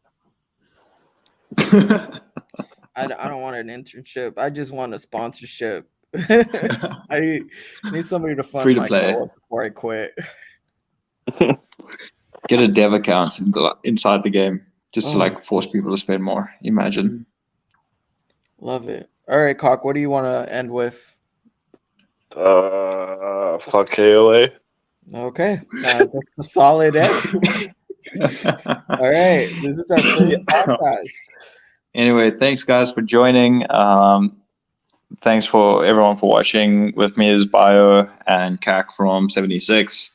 I don't want an internship. I just want a sponsorship. I need somebody to fund my co-op before I quit. Get a dev account inside the game just to force people to spend more. Imagine. Love it. All right, Cock, what do you want to end with? Fuck KoA. Okay, that's a solid end. All right, this is our first podcast. Anyway, thanks guys for joining. Thanks for everyone for watching. With me is Bio and Cak from 76.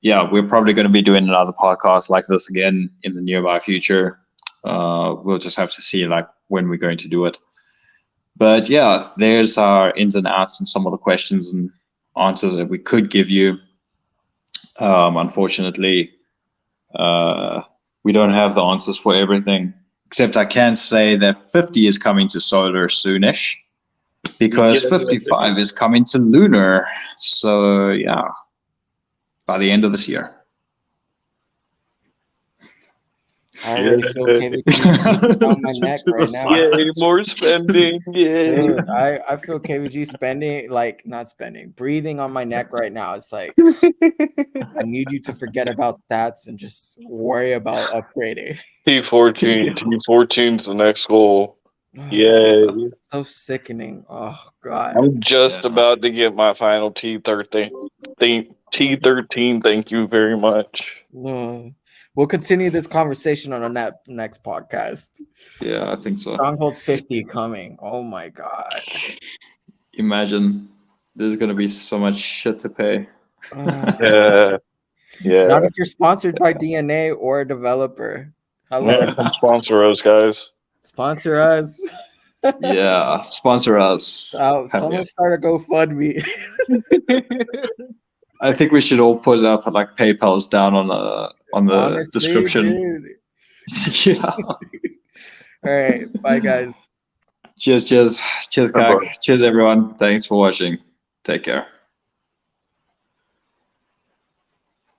yeah, we're probably going to be doing another podcast like this again in the nearby future. We'll just have to see like when we're going to do it. But yeah, there's our ins and outs and some of the questions and answers that we could give you. Unfortunately, we don't have the answers for everything. Except I can say that 50 is coming to solar soonish, because 55 is coming to lunar. So yeah, by the end of this year. I already feel KVG on my neck right now. Yay, more spending. Yay. Dude, I feel KVG spending, like not spending, breathing on my neck right now. It's like I need you to forget about stats and just worry about upgrading. T14's the next goal. Yay. So sickening. Oh god. I'm just about to get my final T13. T13, thank you very much. We'll continue this conversation on the next podcast. Yeah, I think so. Stronghold 50 coming. Oh my god. Imagine there's going to be so much shit to pay. Yeah. Not if you're sponsored by DNA or a developer. Hello. Come sponsor us, guys. Sponsor us. Yeah, sponsor us. Someone start a GoFundMe. I think we should all put up like PayPal's down on the Honestly, description. Dude. Yeah. All right. Bye, guys. Cheers, Kak. Cheers, everyone. Thanks for watching. Take care.